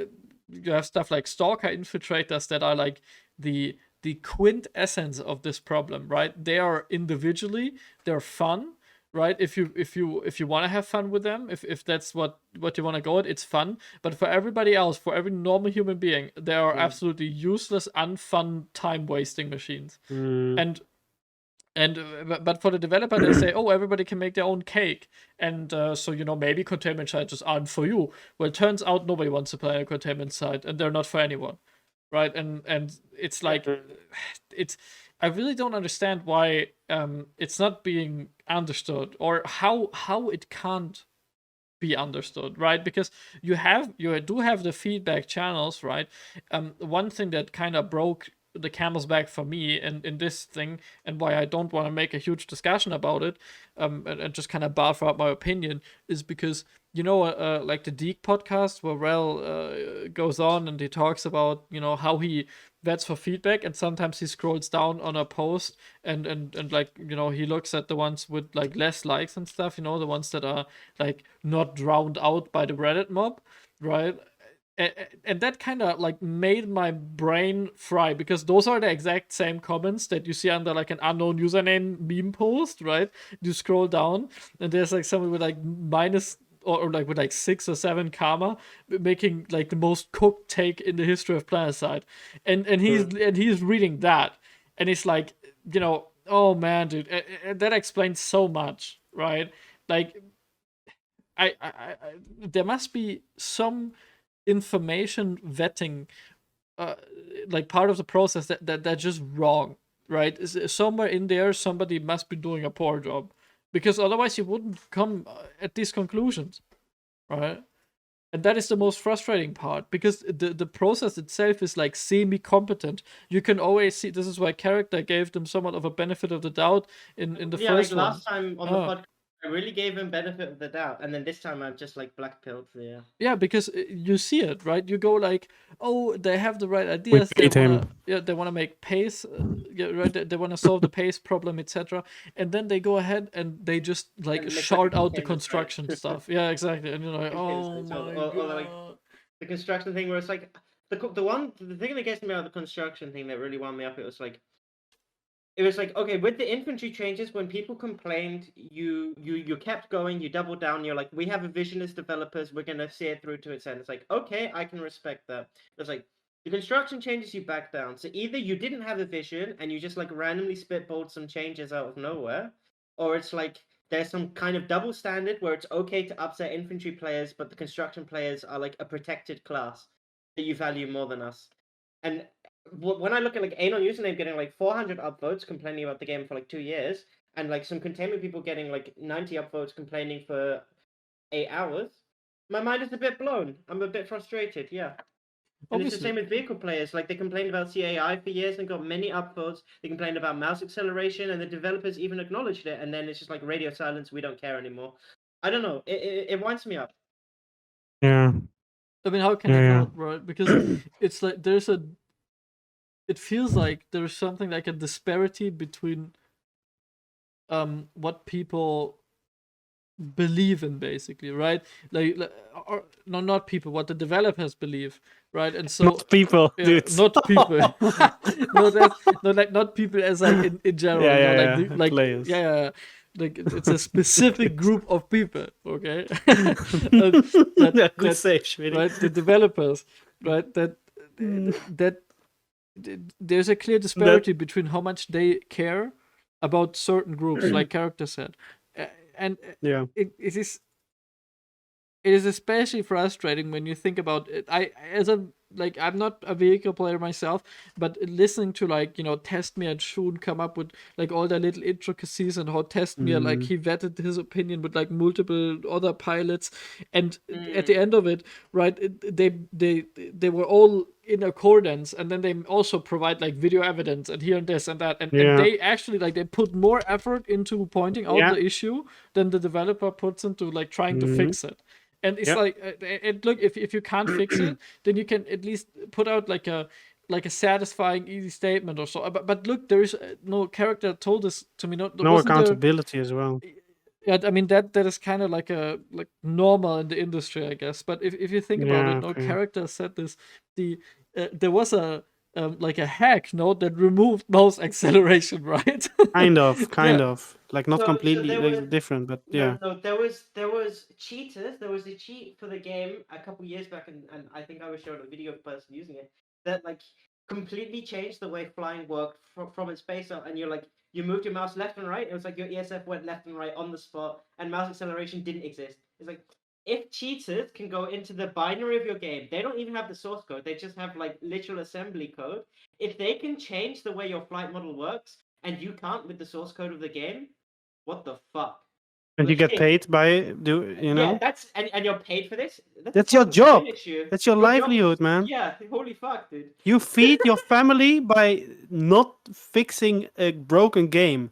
you have stuff like Stalker Infiltrators that are like the quintessence of this problem, right? They are individually, they're fun. Right, if you want to have fun with them, if that's what you want to go at, it's fun. But for everybody else, for every normal human being, they are absolutely useless, unfun, time wasting machines. And but for the developer, they say, oh, everybody can make their own cake, and so, you know, maybe containment sites just aren't for you. Well, it turns out nobody wants to play a containment site, and they're not for anyone. right? And it's like it's I really don't understand why it's not being understood, or how it can't be understood, right? Because you do have the feedback channels, right? One thing that kind of broke the camel's back for me in this thing, and why I don't want to make a huge discussion about it, and just kind of barf out my opinion, is because like the Deke podcast where Rel goes on and he talks about how he vets for feedback, and sometimes he scrolls down on a post and like he looks at the ones with like less likes and stuff, the ones that are like not drowned out by the Reddit mob, right? And that kind of like made my brain fry, because those are the exact same comments that you see under like an unknown username meme post, right? You scroll down and there's like someone with like minus or like with like 6 or 7 karma making like the most cooked take in the history of Planetside, and he's reading that, and it's like, oh man, dude, that explains so much, right? Like there must be some information vetting, like part of the process that's just wrong, right? Somewhere in there somebody must be doing a poor job, because otherwise you wouldn't come at these conclusions, right? And that is the most frustrating part, because the process itself is like semi-competent. You can always see, this is why character gave them somewhat of a benefit of the doubt in the first like one. last time on the podcast, I really gave him benefit of the doubt, and then this time I'm just like blackpilled. Yeah, because you see it, right? You go like, oh, they have the right ideas. They paid him. wanna make pace, right? They wanna solve the pace problem, etc. And then they go ahead and they just like And make, like, shout a out the containment, right? construction stuff. Yeah, exactly. And you're like, oh Containment, my or god. like the construction thing where it's like the thing that gets me out of the construction thing that really wound me up. It was like, okay, with the infantry changes, when people complained, you kept going, you doubled down, you're like, we have a vision as developers, we're gonna see it through to its end. It's like, okay, I can respect that. It's like the construction changes, you back down. So either you didn't have a vision and you just like randomly spitballed some changes out of nowhere, or it's like there's some kind of double standard where it's okay to upset infantry players, but the construction players are like a protected class that you value more than us. And when I look at like Anon username getting like 400 upvotes complaining about the game for like 2 years, and like some containment people getting like 90 upvotes complaining for 8 hours, my mind is a bit blown. I'm a bit frustrated, yeah. And it's the same with vehicle players. Like they complained about CAI for years and got many upvotes. They complained about mouse acceleration, and the developers even acknowledged it. And then it's just like radio silence. We don't care anymore. I don't know. It winds me up. Yeah. I mean, how can they not, right? Because it's like it feels like there's something like a disparity between what people believe in, basically, right? Like or no, not people, what the developers believe, right? And so Not people, dude. not people. Not people as like in general, like players. yeah. Like it's a specific group of people, okay? Good save, Schmitty. Right, the developers, right? That there's a clear disparity between how much they care about certain groups, like character said, and it is especially frustrating when you think about it. I'm not a vehicle player myself, but listening to like Test Me and Shun come up with like all their little intricacies, and how Test Me like he vetted his opinion with like multiple other pilots, and at the end of it, right, they were all in accordance, and then they also provide like video evidence and here and this and that, and they actually like they put more effort into pointing out the issue than the developer puts into like trying to fix it. And it's like, look, if you can't fix it, then you can at least put out like a satisfying, easy statement or so. But look, there is no character told this to me. No accountability as well. Yeah, I mean that is kind of like normal in the industry, I guess. But if you think about it, no character said this. There was a like a hack, that removed mouse acceleration, right? kind of. Like not completely different, but yeah. No, there was cheaters. There was a cheat for the game a couple years back, and I think I was showing a video of a person using it that like completely changed the way flying worked from its base up. And you moved your mouse left and right. It was like your ESF went left and right on the spot, and mouse acceleration didn't exist. It's like if cheaters can go into the binary of your game, they don't even have the source code. They just have like literal assembly code. If they can change the way your flight model works, and you can't with the source code of the game, what the fuck? And you get Like, paid by you know. Yeah, that's and you're paid for this. That's your fucking job. finish you. That's your job livelihood, is- man. Yeah, holy fuck, dude. You feed your family by not fixing a broken game.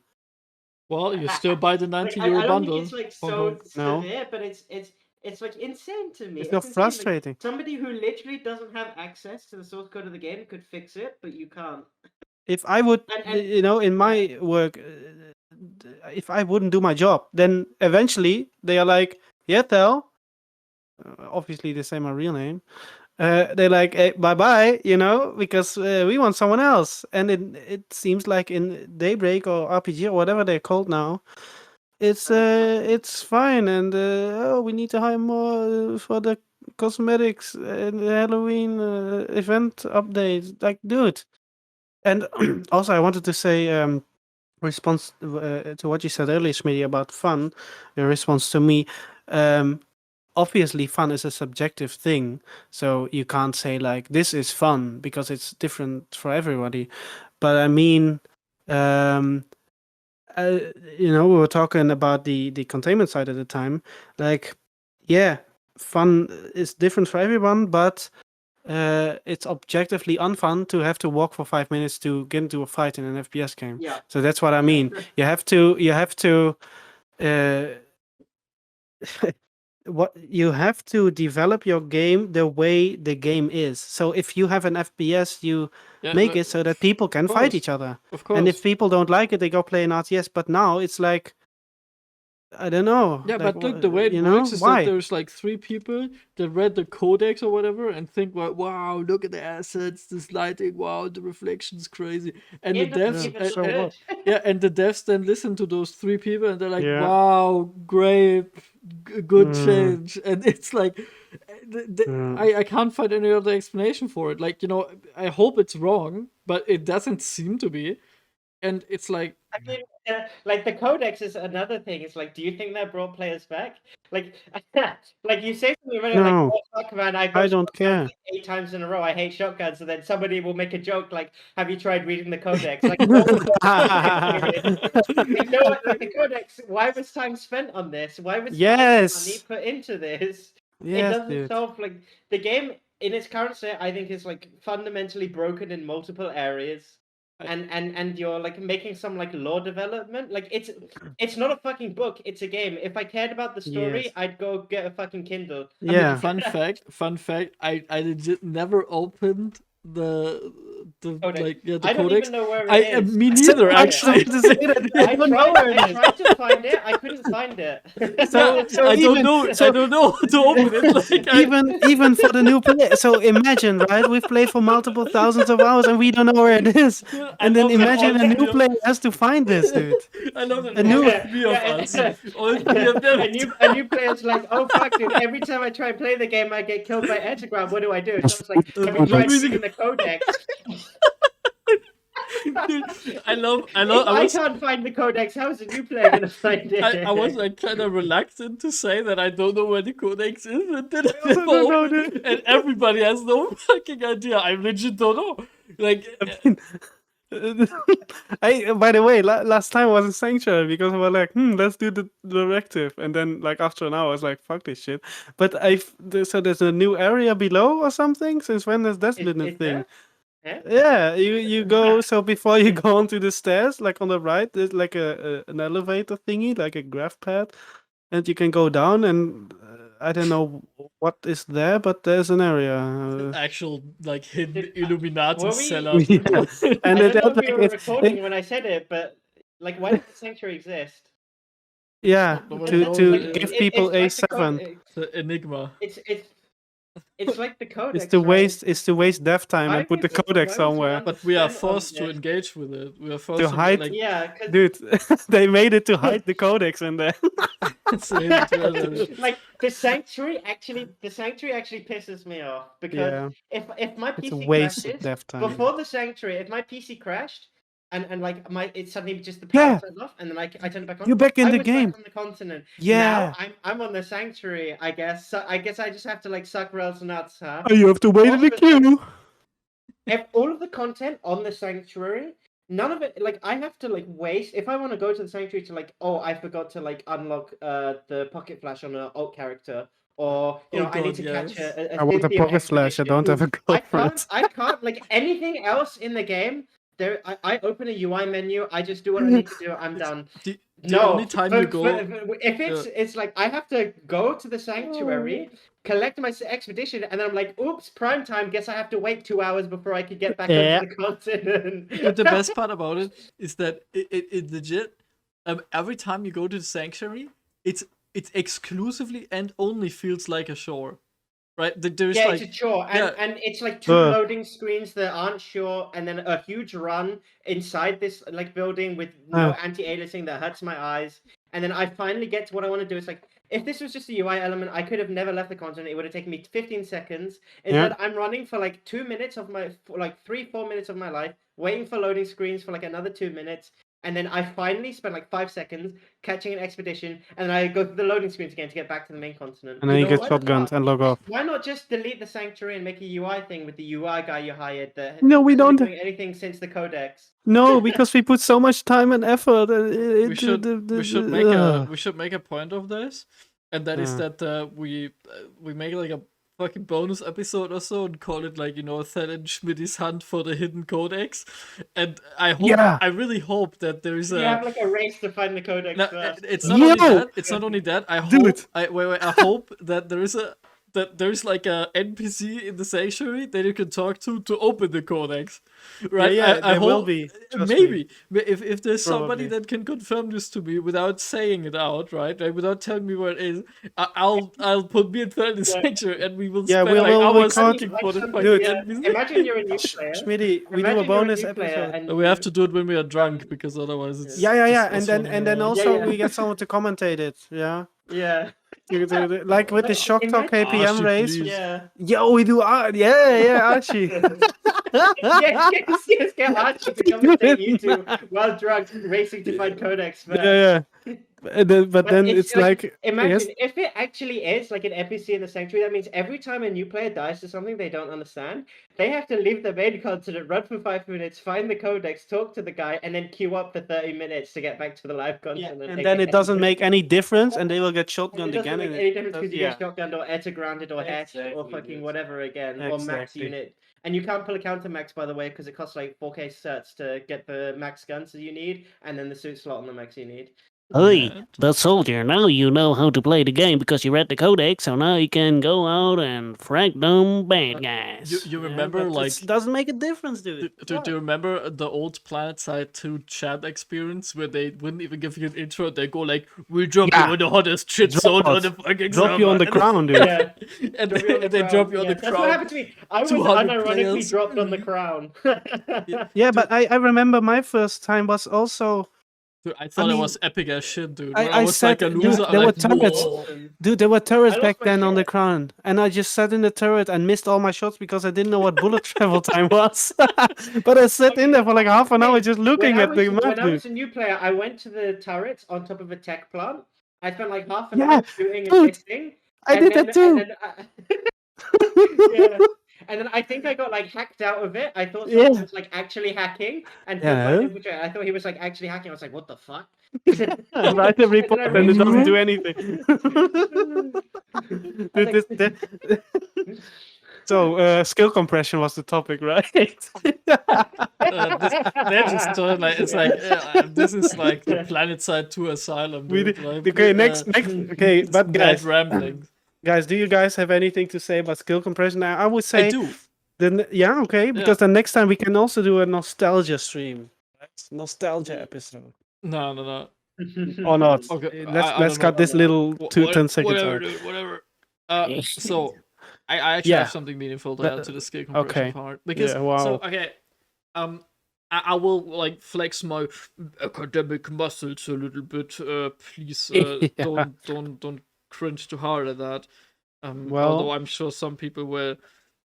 Well, you still buy the Like, 90 I euro don't bundle. think it's like from so home. No. severe, but it's like insane to me. It's so insane. Like, frustrating. somebody who literally doesn't have access to the source code of the game could fix it, but you can't. If I would, And- you know, in my work, if I wouldn't do my job, then eventually they are like, yeah, Tel. Obviously, they say my real name. They're like, hey, bye bye, you know, because we want someone else. And it seems like in Daybreak or RPG or whatever they're called now, it's fine. And oh, we need to hire more for the cosmetics and the Halloween event update. Like, dude. And also, I wanted to say, response to what you said earlier, Smitty, about fun. Your response to me. Obviously, fun is a subjective thing, so you can't say like this is fun because it's different for everybody. But I mean, you know, we were talking about the containment side at the time. Like, yeah, fun is different for everyone, but it's objectively unfun to have to walk for 5 minutes to get into a fight in an FPS game. Yeah. So that's what I mean. You have to what you have to develop your game the way the game is. So if you have an FPS, you make it so that people can fight each other. Of course. And if people don't like it, they go play an RTS. But now it's like, I don't know. Yeah, like, but look, the way it you know, works is why? that there's like 3 people that read the codex or whatever and think, well, wow, look at the assets, this lighting, wow, the reflection's crazy. And the Game doesn't devs, even so look what? good. yeah, and the devs then listen to those 3 people and they're like, Yeah. wow, great, good Mm. change. And it's like, Mm. I can't find any other explanation for it. Like, you know, I hope it's wrong, but it doesn't seem to be. And it's like, I mean, like the codex is another thing. It's like, do you think that brought players back? Like, like you say something about it, like, No. oh fuck, man, I got I don't shotguns care. like 8 times in a row. I hate shotguns, and then somebody will make a joke like, "Have you tried reading the codex?" Like, no one knows like, no one, like the codex. Why was time spent on this? Why was time and money Yes. put into this? It Yes, doesn't dude. solve like the game in its current state. I think is like fundamentally broken in multiple areas. And you're like making some like lore development. Like it's not a fucking book, it's a game. If I cared about the story, Yes. I'd go get a fucking Kindle. I mean, Yeah. fun fact, I legit never opened the Codex. like the I don't codex. even know where it is. Me neither, I actually. to say that I I don't know where it tried, I is. tried to find it, I couldn't find it. So I don't even- know. so- I don't know how to open it. Like, even for the new player. So imagine, right? We've played for multiple thousands of hours and we don't know where it is. And then imagine a new player has to find this, dude. I love that A new- all 3 of us, all 3 of them. a new player's like, oh fuck, dude, every time I try and play the game, I get killed by Echochamber. What do I do? So it's like, have you tried reading the codex? Dude, I If I was can't find the codex, how is a new player gonna find it? I was like kind of reluctant to say that I don't know where the codex is, and then I also never don't know, opened it, and everybody has no fucking idea. I legit don't know. Like, By the way, last time I was in Sanctuary because we were like, let's do the directive. And then, like, after an hour, I was like, fuck this shit. But so there's a new area below or something? Since when has that been a Is thing? there? Yeah, you go, so before you go onto the stairs, like on the right, there's like an elevator thingy, like a graph pad. And you can go down and I don't know what is there, but there's an area. actual like hidden Did- Illuminati were we- cellar. Yeah. And I it don't know had if we like were it, recording when I said it, but like, why does the sanctuary exist? yeah, Nobody knows to it. give people it's like the A7. The enigma. It's like the codex. It's to waste dev time Why and put the would- why codex would somewhere. someone But we are spend on forced to this? engage with it. We are forced To to hide- like, Yeah, because Dude, they made it to hide the codex in there. say it together. like the sanctuary actually pisses me off because Yeah, if my it's a PC waste of crashes dev time. before the sanctuary, if my PC crashed, and like it suddenly just the power Yeah. turns off, and then I turn it back on. You're back in I the was game. back on the continent. Yeah. Now I'm on the sanctuary, I guess. So I guess I just have to like suck Rel's nuts, huh? Oh, you have to wait in the queue. If all of the content on the sanctuary, none of it, like I have to like waste. If I want to go to the sanctuary to like, oh, I forgot to like unlock the pocket flash on an alt character, or you know, I need to catch a I want a Cynthium pocket flash. I expedition. don't have a girlfriend. I can't like anything else in the game. There, I open a UI menu. I just do what I need to do. I'm done. The only time you go, if it's like I have to go to the sanctuary, collect my expedition, and then I'm like, oops, prime time. Guess I have to wait 2 hours before I could get back onto the continent. But the best part about it is that it legit. Every time you go to the sanctuary, it's exclusively and only feels like a shore. Right? There's yeah, like, it's a chore, and it's like 2 loading screens that aren't sure, and then a huge run inside this like building with no anti-aliasing that hurts my eyes, and then I finally get to what I want to do. It's like if this was just a UI element, I could have never left the continent. It would have taken me 15 seconds. Instead, I'm running for like 2 minutes of my 3-4 minutes of my life, waiting for loading screens for like another 2 minutes. And then I finally spend like 5 seconds catching an expedition, and then I go through the loading screens again to get back to the main continent. And then you get shotgunned and log off. Why not just delete the sanctuary and make a UI thing with the UI guy you hired? That No, we hasn't don't. been doing anything since the Codex. No, because we put so much time and effort. We should make a point of this, and that is that we make like a fucking bonus episode or so and call it like, you know, Thad and Schmitty's hunt for the hidden codex. And I hope, I really hope that there is You have like a race to find the codex first. It's not only that. It's not only that. I hope. I hope that there is like a NPC in the sanctuary that you can talk to open the codex, right? Yeah, I there hope, will be. Maybe if there's somebody that can confirm this to me without saying it out, right? Like, without telling me what it is, I'll put me and Thad in the sanctuary, and we will spend hours looking for the fucking NPC. Imagine you're a new player. Schmitty, we do a bonus episode. We have to do it when we are drunk, because otherwise it's and then also we get someone to commentate it. Yeah. Like with the Shock Talk KPM race. Yeah. Yo, we do Archie. Yes, get Archie to commentate you two while drunk racing to find codex first. Yeah. But then it's like imagine if it actually is like an NPC in the sanctuary. That means every time a new player dies to something they don't understand, they have to leave the main continent, run for 5 minutes, find the codex, talk to the guy, and then queue up for 30 minutes to get back to the live continent. And then it doesn't make any difference, and they will get shotgunned again. It doesn't make any difference because you get shotgunned or ETA grounded or heshed or fucking whatever again, or max unit. And you can't pull a counter max, by the way, because it costs like 4k certs to get the max guns that you need, and then the suit slot on the max you need. Hey, the soldier, now you know how to play the game because you read the codex, so now you can go out and frag them bad guys. You remember, like... It doesn't make a difference, dude. Do you remember the old Planetside 2 chat experience where they wouldn't even give you an intro? They go like, we drop you in the hottest shit zone on the fucking drop you on the crown, dude. And they drop you on the crown. That's what happened to me. I was unironically dropped on the crown. Yeah, but I remember my first time was also... Dude, I thought it was epic as shit, dude. I was like a loser. There were turrets. Dude, there were turrets back then on the crown. And I just sat in the turret and missed all my shots because I didn't know what bullet travel time was. But I sat in there for like half an hour just looking at the map. When I was a new player, I went to the turrets on top of a tech plant. I spent like half an hour shooting and missing. I did that too. And then I think I got like hacked out of it. I thought someone was like actually hacking, and I thought he was like actually hacking. I was like, what the fuck? Write the report and it doesn't do anything. So skill compression was the topic, right? They're just doing like, it's like this is like the Planetside 2 Asylum. Dude. Okay, next. Okay, but guys, rambling. Guys, do you guys have anything to say about skill compression? I would say I do. Because the next time we can also do a nostalgia stream, nostalgia episode. No. Or not? Okay, let's cut this little 10 seconds whatever, out. Dude, whatever. So I actually have something meaningful to add to the skill compression part because I will like flex my academic muscles a little bit. Please don't cringe too hard at that. Although I'm sure some people will.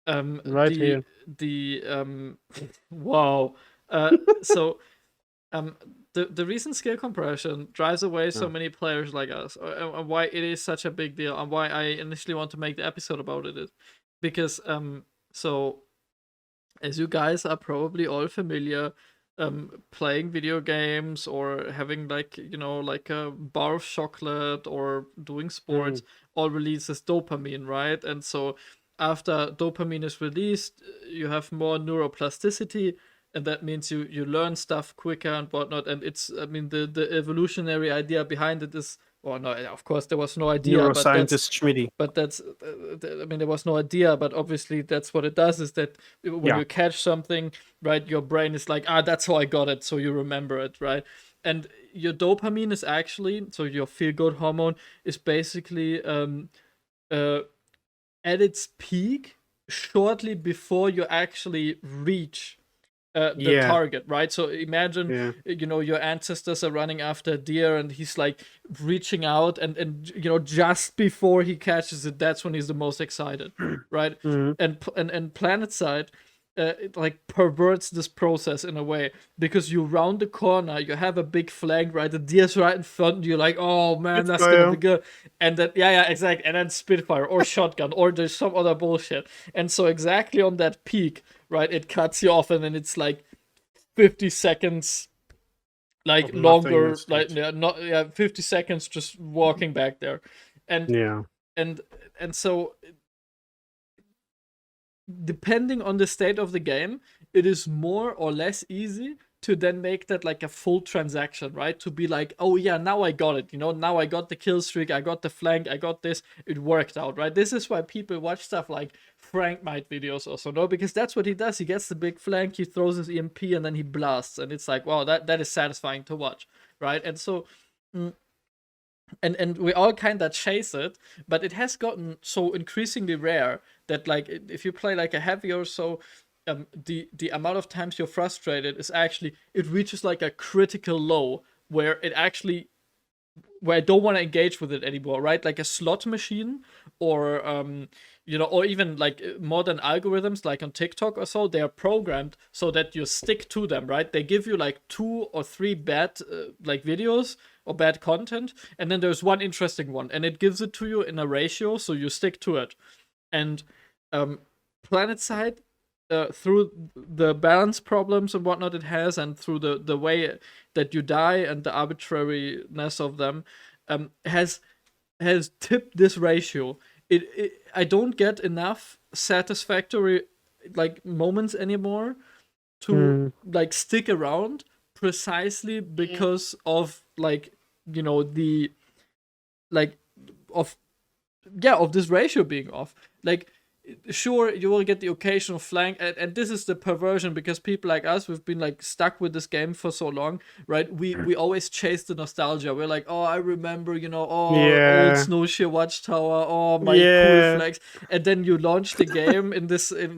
Right here. Wow. So The recent skill compression drives away so Yeah. many players like us, and why it is such a big deal, and why I initially want to make the episode about it is because so as you guys are probably all familiar, playing video games or having like like a bar of chocolate or doing sports all releases dopamine, right? And so after dopamine is released, you have more neuroplasticity, and that means you learn stuff quicker and whatnot. And it's, I mean, the evolutionary idea behind it is, well, no, of course there was no idea, but that's Neuroscientist Schmitty. but that's I mean, there was no idea, but obviously that's what it does, is that when Yeah. you catch something, right, your brain is like, that's how I got it, so you remember it, right? And your dopamine is actually, so your feel good hormone is basically at its peak shortly before you actually reach the Yeah. target, right? So imagine, Yeah. your ancestors are running after a deer, and he's like reaching out, and just before he catches it, that's when he's the most excited, right? Mhm. And Planetside, it like perverts this process in a way, because you round the corner, you have a big flank, right? The deer's right in front, and you're like, oh man, that's gonna be good. And then exactly, and then Spitfire or shotgun, or there's some other bullshit. And so exactly on that peak, right, it cuts you off, and then it's like 50 seconds like Of longer, nothingness, like 50 seconds just walking back there. And Yeah. and so depending on the state of the game, it is more or less easy to then make that like a full transaction, right? To be like, oh yeah, now I got it, now I got the kill streak, I got the flank, I got this, it worked out, right? This is why people watch stuff like Frank Might videos also, no? Because that's what he does. He gets the big flank, he throws his EMP, and then he blasts, and it's like, wow, that is satisfying to watch, right? And so and we all kind of chase it, but it has gotten so increasingly rare that, like, if you play like a heavy or so, the amount of times you're frustrated is actually, it reaches like a critical low where I don't want to engage with it anymore, right? Like a slot machine, or or even like modern algorithms like on TikTok or so, they are programmed so that you stick to them, right? They give you like 2 or 3 bad like videos or bad content, and then there's one interesting one, and it gives it to you in a ratio, so you stick to it. And Planetside, through the balance problems and whatnot it has, and through the way that you die and the arbitrariness of them, has tipped this ratio. I don't get enough satisfactory like moments anymore to like stick around, precisely because of like the like of this ratio being off. Like, sure, you will get the occasional flank, and this is the perversion, because people like us, we've been like stuck with this game for so long, right? We always chase the nostalgia. We're like, oh, I remember, old Snowshear Watchtower, oh, my cool flags. And then you launch the game in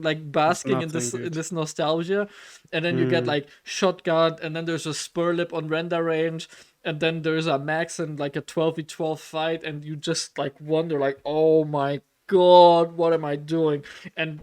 like basking in this nostalgia, and then you get like shotgun, and then there's a spur lip on render range, and then there's a max and like a 12v12 fight, and you just like wonder, like, oh my god, what am I doing? And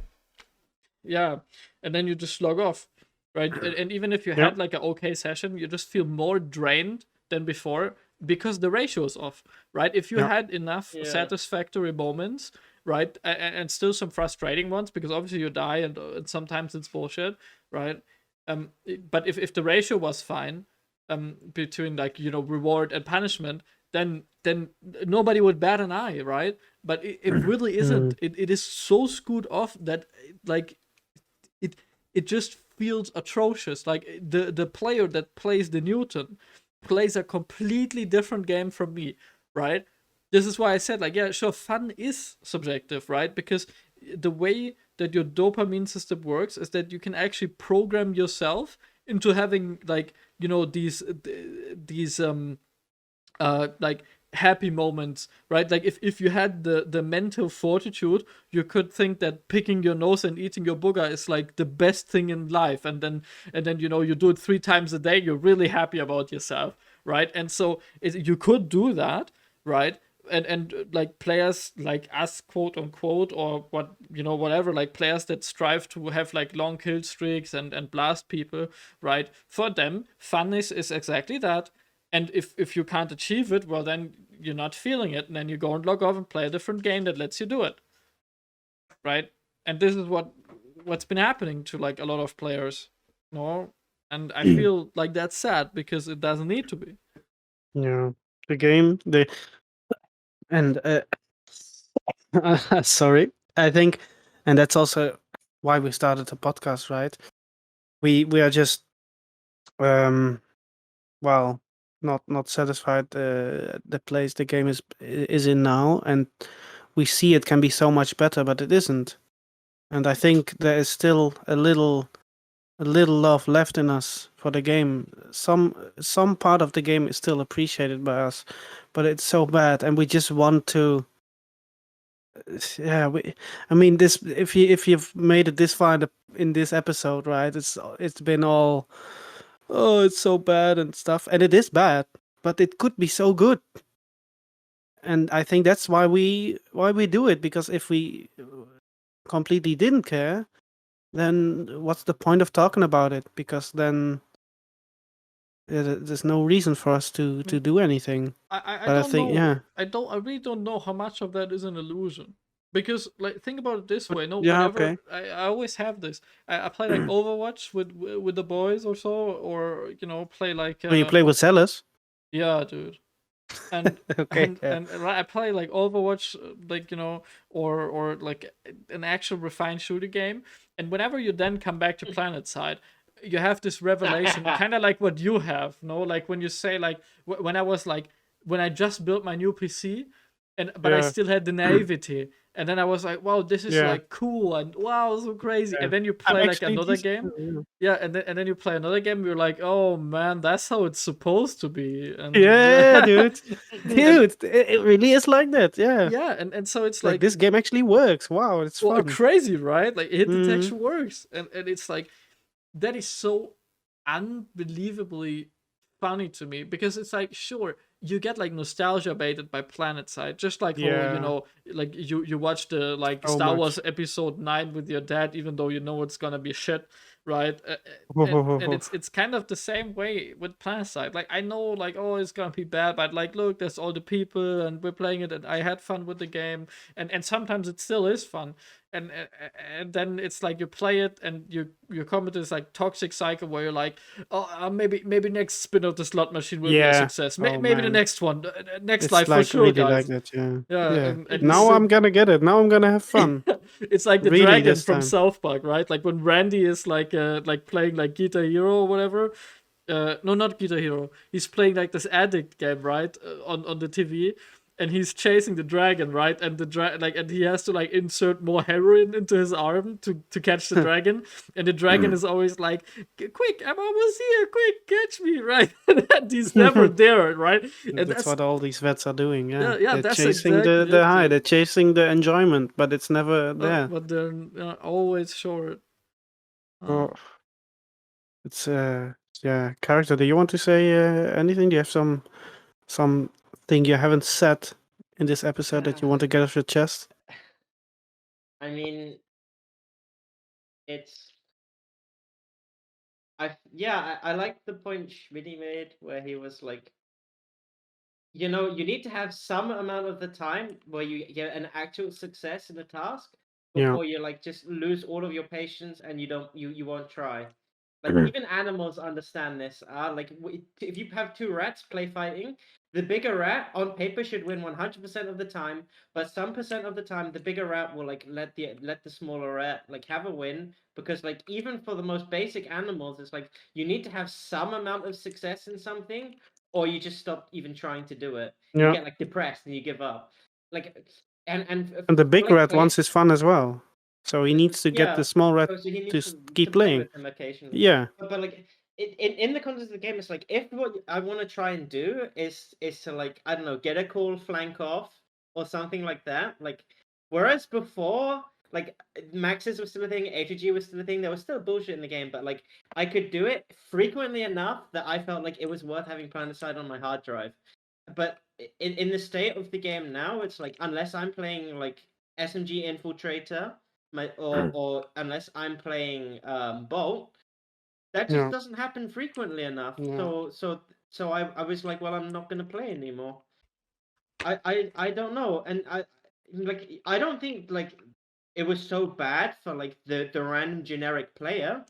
then you just log off, right? And even if you had like an okay session, you just feel more drained than before because the ratio is off, right? If you had enough satisfactory moments, right, and still some frustrating ones, because obviously you die, and sometimes it's bullshit, right? But if the ratio was fine, between like reward and punishment, then nobody would bat an eye, right? But it really isn't. It is so screwed off that like it just feels atrocious. Like the player that plays the Newton plays a completely different game from me, right? This is why I said, like, yeah, sure, fun is subjective, right? Because the way that your dopamine system works is that you can actually program yourself into having like these like happy moments, right? Like if you had the mental fortitude, you could think that picking your nose and eating your booger is like the best thing in life, and then you do it 3 times a day, you're really happy about yourself, right? And so you could do that, right? and like players like us, quote unquote, or whatever, like players that strive to have like long kill streaks and blast people, right? For them, funness is exactly that. And if you can't achieve it, well, then you're not feeling it, and then you go and log off and play a different game that lets you do it, right? And this is what's been happening to like a lot of players, and I feel like that's sad because it doesn't need to be. Yeah, the game, and sorry, I think, and that's also why we started the podcast, right? We are just well, not satisfied the place the game is in now, and we see it can be so much better, but it isn't. And I think there is still a little love left in us for the game. Some part of the game is still appreciated by us, but it's so bad, and we just want to. Yeah, I mean, this. If you've made it this far in this episode, right? It's been all, oh, it's so bad and stuff, and it is bad, but it could be so good. And I think that's why we do it, because if we completely didn't care, then what's the point of talking about it? Because then there's no reason for us to do anything. I But I don't think, know. yeah. I really don't know how much of that is an illusion. Because like think about it this way. No, Yeah, whenever okay. I always have this. I play like Overwatch with the boys or so, or play like When you play with Zealous. yeah, dude. And Okay, yeah. and I play like Overwatch, like or like an actual refined shooter game. And whenever you then come back to Planetside, you have this revelation, kind of like what you have, like when you say like when I was like when I just built my new PC, but I Yeah. still had the naivety, and then I was like, wow, this is Yeah. like cool and wow, so crazy. Yeah. And then you I'm play like actually another decent, game. Yeah, and then you play another game, you're like, oh man, that's how it's supposed to be. And Yeah, dude. Dude, it really is like that. Yeah. yeah, and so it's Like, like, this game actually works. Wow, it's well, fun. crazy, right? Like hit Mhm. detection works, and it's like that is so unbelievably funny to me, because it's like, sure, you get like nostalgia baited by Planetside, just like how Yeah. like you watch the like So Star Wars much. Episode 9 with your dad, even though you know it's gonna be shit, right? And it's kind of the same way with Planetside. Like I know, like, oh, it's gonna be bad, but like, look, there's all the people and we're playing it, and I had fun with the game, and sometimes it still is fun. And then it's like you play it and you come into this like toxic cycle where you're like, oh, maybe next spin of the slot machine will be a Yeah. success. Oh, Maybe the man. next one, next It's life for like sure, really guys. like that, yeah. Yeah, Yeah. and Now so- I'm gonna get it. Now I'm gonna have fun. it's like the Really dragon this from time. South Park, right? Like when Randy is like playing like Guitar Hero or whatever. No, not Guitar Hero. He's playing like this addict game, right? On the TV, and he's chasing the dragon, right? And the and he has to like insert more heroin into his arm to catch the dragon. And the dragon is always like, "Quick, I'm almost here! Quick, catch me!" Right? And he's never there, right? And That's what all these vets are doing, yeah. Yeah, They're that's chasing exactly the it, high, dude. they're chasing the enjoyment, but it's never there. But they're always short. Oh. It's yeah, character. Do you want to say anything? Do you have some thing you haven't said in this episode that you want to get off your chest? I mean, it's. I like the point Schmitty made where he was like, you need to have some amount of the time where you get an actual success in a task Yeah. before you like just lose all of your patience and you won't try. Like even animals understand this. Like if you have two rats play fighting, the bigger rat on paper should win 100% of the time, but some percent of the time the bigger rat will like let the smaller rat like have a win, because like even for the most basic animals, it's like you need to have some amount of success in something, or you just stop even trying to do it. You Yeah. get like depressed and you give up. Like And the big rat wants his fun as well. So he needs to get the small rat so he to needs keep play playing. with him occasionally. Yeah. But like in the context of the game, it's like if what I want to try and do is to like, I don't know, get a cool flank off or something like that. Like whereas before, like Maxes was still a thing, ATG was still a thing. There was still bullshit in the game, but like I could do it frequently enough that I felt like it was worth having Planetside on my hard drive. but in the state of the game now, it's like unless I'm playing like SMG Infiltrator, or unless I'm playing Bolt, that just Yeah. doesn't happen frequently enough. Yeah. So I was like, well, I'm not gonna play anymore. I don't know, and I don't think like it was so bad for like the random generic player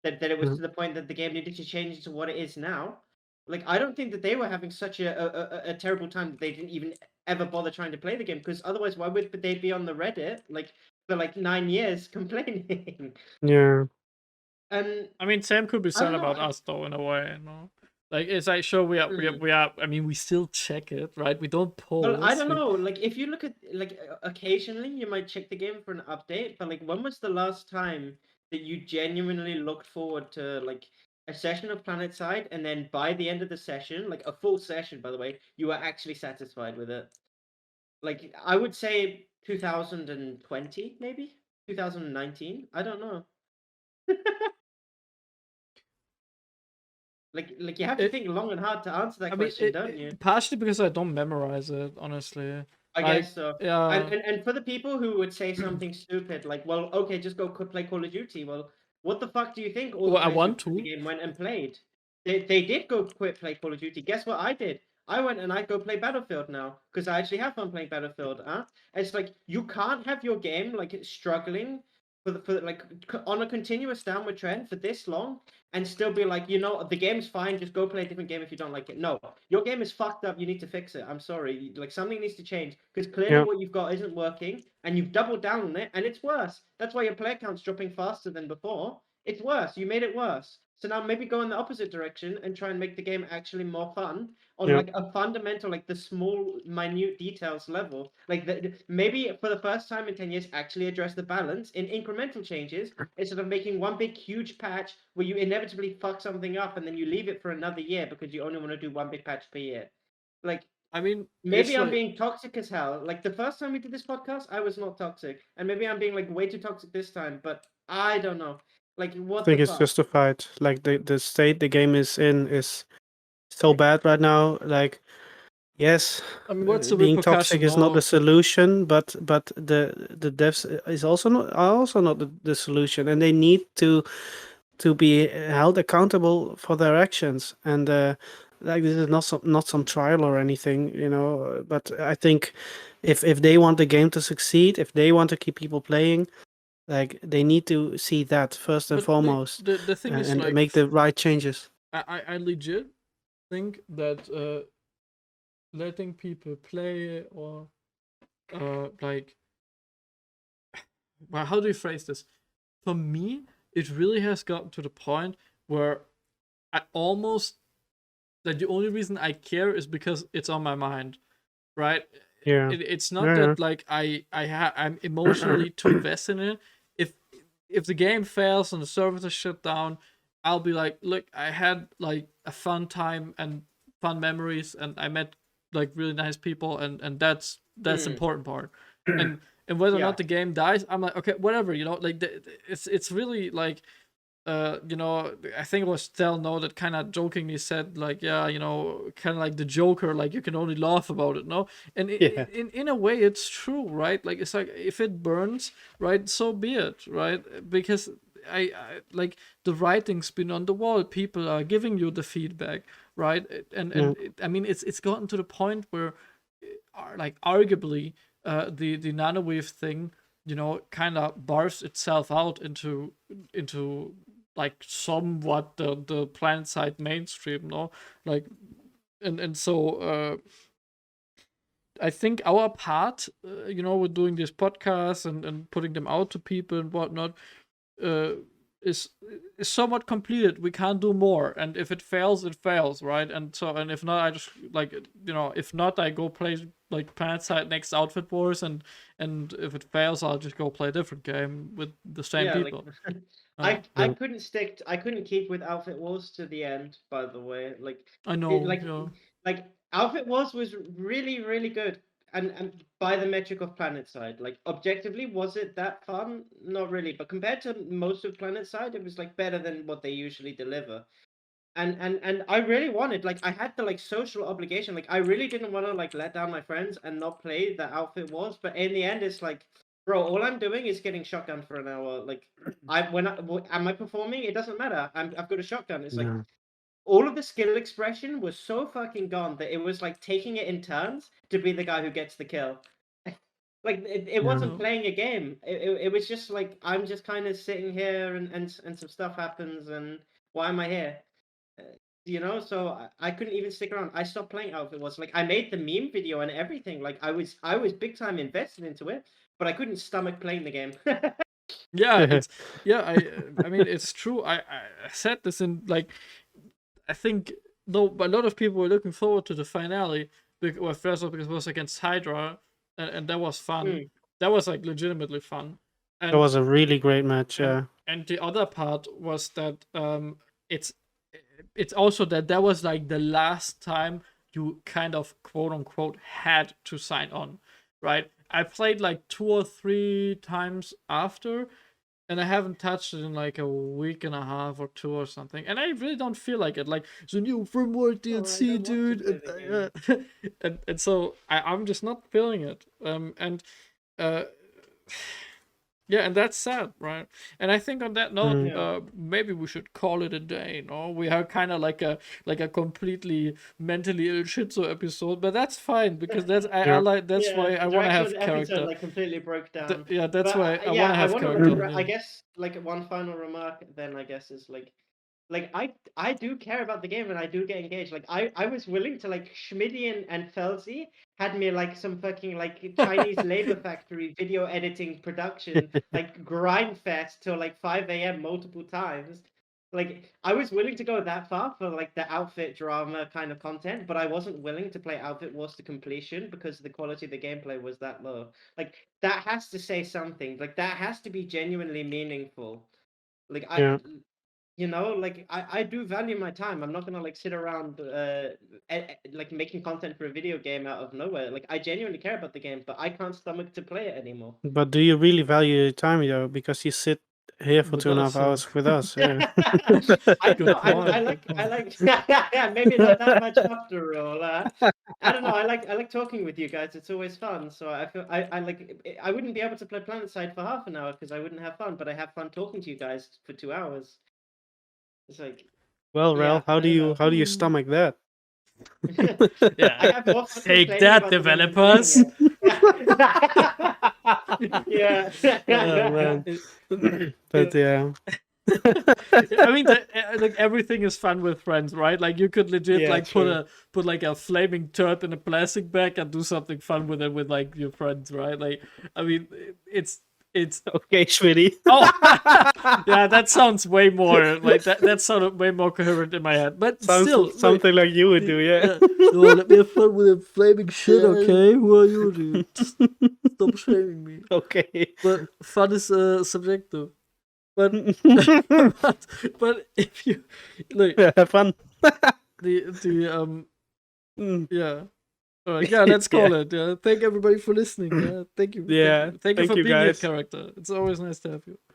that it was Mhm. to the point that the game needed to change to what it is now. Like I don't think that they were having such a terrible time that they didn't even ever bother trying to play the game, because otherwise why would they be on the Reddit like for like 9 years complaining? Yeah. And I mean, same could be I said don't know. about us though, in a way, you know. Like, it's like, sure, we are. I mean, we still check it, right? We don't pause. Well, I don't know. Like, if you look at like occasionally, you might check the game for an update. But like, when was the last time that you genuinely looked forward to like a session of Planetside, and then by the end of the session, like a full session, by the way, you were actually satisfied with it? Like, I would say 2020, maybe 2019. I don't know. Like you have to It- think long and hard to answer that I mean, question, don't you? partially because I don't memorize it, honestly. I Like, guess so. yeah. And for the people who would say something stupid like, well, okay, just go play Call of Duty. Well, what the fuck do you think all the Well, I players who want quit the to. game went and played? They did go play Call of Duty. Guess what I did? I went and I go play Battlefield now because I actually have fun playing Battlefield. It's like you can't have your game like struggling for like on a continuous downward trend for this long and still be like, the game's fine, just go play a different game if you don't like it. No, your game is fucked up, you need to fix it. I'm sorry. Like something needs to change because clearly Yeah. what you've got isn't working and you've doubled down on it and it's worse. That's why your player count's dropping faster than before. It's worse. You made it worse. So now maybe go in the opposite direction and try and make the game actually more fun on Yeah. like a fundamental, like the small, minute details level. Like maybe for the first time in 10 years, actually address the balance in incremental changes instead of making one big, huge patch where you inevitably fuck something up and then you leave it for another year because you only want to do one big patch per year. Like, I mean, maybe it's I'm like, being toxic as hell. Like the first time we did this podcast, I was not toxic, and maybe I'm being like way too toxic this time. But I don't know. Like I what think the it's fuck? justified. Like the state the game is in is so bad right now. Like, yes, I mean, what's the being toxic repercussion is not the of? solution, but the devs is also not the solution, and they need to be held accountable for their actions. And like this is not some trial or anything, But I think if they want the game to succeed, if they want to keep people playing, like they need to see that first and But foremost, the thing is, and like, make the right changes. I legit think that letting people play, or like, well, how do you phrase this? For me, it really has gotten to the point where I almost, that the only reason I care is because it's on my mind, right? Yeah. It's not Yeah. that like I'm emotionally too invested in it. If the game fails and the servers are shut down, I'll be like, look, I had like a fun time and fun memories, and I met like really nice people, and that's the important part. And whether or Yeah. not the game dies, I'm like, okay, whatever, like it's really like, I think it was Stel No that kind of jokingly said, like, yeah, kind of like the Joker, like you can only laugh about it, no? And Yeah. in a way, it's true, right? Like, it's like, if it burns, right, so be it, right? Because I like, the writing's been on the wall. People are giving you the feedback, right? And I mean, it's gotten to the point where, like, arguably, the nanowave thing, kind of bars itself out into like somewhat the Planetside mainstream, no? Like, and so I think our part, with doing these podcasts and putting them out to people and whatnot, is somewhat completed. We can't do more, and if it fails, it fails, right? And if not, I just, like, if not, I go play like Planetside next Outfit Wars, and if it fails, I'll just go play a different game with the same people. Like, I couldn't keep with Outfit Wars to the end, by the way. Like, I know, like Outfit Wars was really, really good. And by the metric of Planetside, like objectively, was it that fun? Not really. But compared to most of Planetside, it was like better than what they usually deliver. and I really wanted, like, I had the like social obligation, like I really didn't want to like let down my friends and not play the outfit wars, but in the end it's like, bro, all I'm doing is getting shotgun for an hour. Like am I performing? It doesn't matter. I've got a shotgun. It's like Yeah. all of the skill expression was so fucking gone that it was like taking it in turns to be the guy who gets the kill. Like it wasn't Yeah. playing a game. It was just like I'm just kind of sitting here and some stuff happens and why am I here? You know, so I couldn't even stick around. I stopped playing Outfit Wars. Like I made the meme video and everything. Like I was big time invested into it, but I couldn't stomach playing the game. Yeah, it's I mean it's true. I said this in like I think though a lot of people were looking forward to the finale well, first of all because it was against Hydra and that was fun. Mm. That was like legitimately fun. And That was a really great match. Yeah. and the other part was that it's also that was like the last time you kind of quote unquote had to sign on, right? I played like 2 or 3 times after, and I haven't touched it in like a week and a half or 2 or something, and I really don't feel like it. Like the new Firmware DLC, don't want to dude, play the and so I'm just not feeling it. Yeah, and that's sad, right? And I think on that note, Mm. maybe we should call it a day. No, we are kind of like a completely mentally ill schizo episode, but that's fine because that's I like that's Yeah, why the I want to have direction of the episode, character. like completely broke down. Yeah, that's But why I yeah, want to I have want to character. I Yeah. guess like one final remark then I guess is like I do care about the game and I do get engaged. Like I was willing to like Schmidian and Felsi had me like some fucking like Chinese labor factory video editing production like grind fest till like 5 a.m. multiple times. Like I was willing to go that far for like the outfit drama kind of content, but I wasn't willing to play Outfit Wars to completion because the quality of the gameplay was that low. Like that has to say something. Like that has to be genuinely meaningful. Like Yeah. you know, like I do value my time. I'm not gonna like sit around like making content for a video game out of nowhere. Like I genuinely care about the game, but I can't stomach to play it anymore. But do you really value your time, though? Because you sit here for With 2.5 us, hours with us. Yeah. I Good know. point, I good like point. yeah, maybe not that much after all. I don't know. I like talking with you guys. It's always fun. So I feel I like I wouldn't be able to play Planetside for half an hour because I wouldn't have fun. But I have fun talking to you guys for 2 hours. It's like Well, yeah, Ralph, how I do don't you know. how do you stomach that? I have more fun Take complaining that, about the game than playing developers. it. Yeah. Oh man. But yeah. I mean, like everything is fun with friends, right? Like you could legit Yeah, like true. put like a flaming turd in a plastic bag and do something fun with it with like your friends, right? Like, I mean, it's Okay, Schmitty. oh yeah, that sounds way more like that sounded way more coherent in my head. But Sounds still, something like you would do, yeah. Oh, let me have fun with a flaming shit, okay? Who are you, dude? Stop shaming me. Okay. But fun is subjective. But but if you like Have fun. the Mm. yeah. All right, yeah, let's call Yeah. it. Yeah, thank everybody for listening. Yeah, thank you. Yeah, Thank you thank for you, being here, guys. character. It's always nice to have you.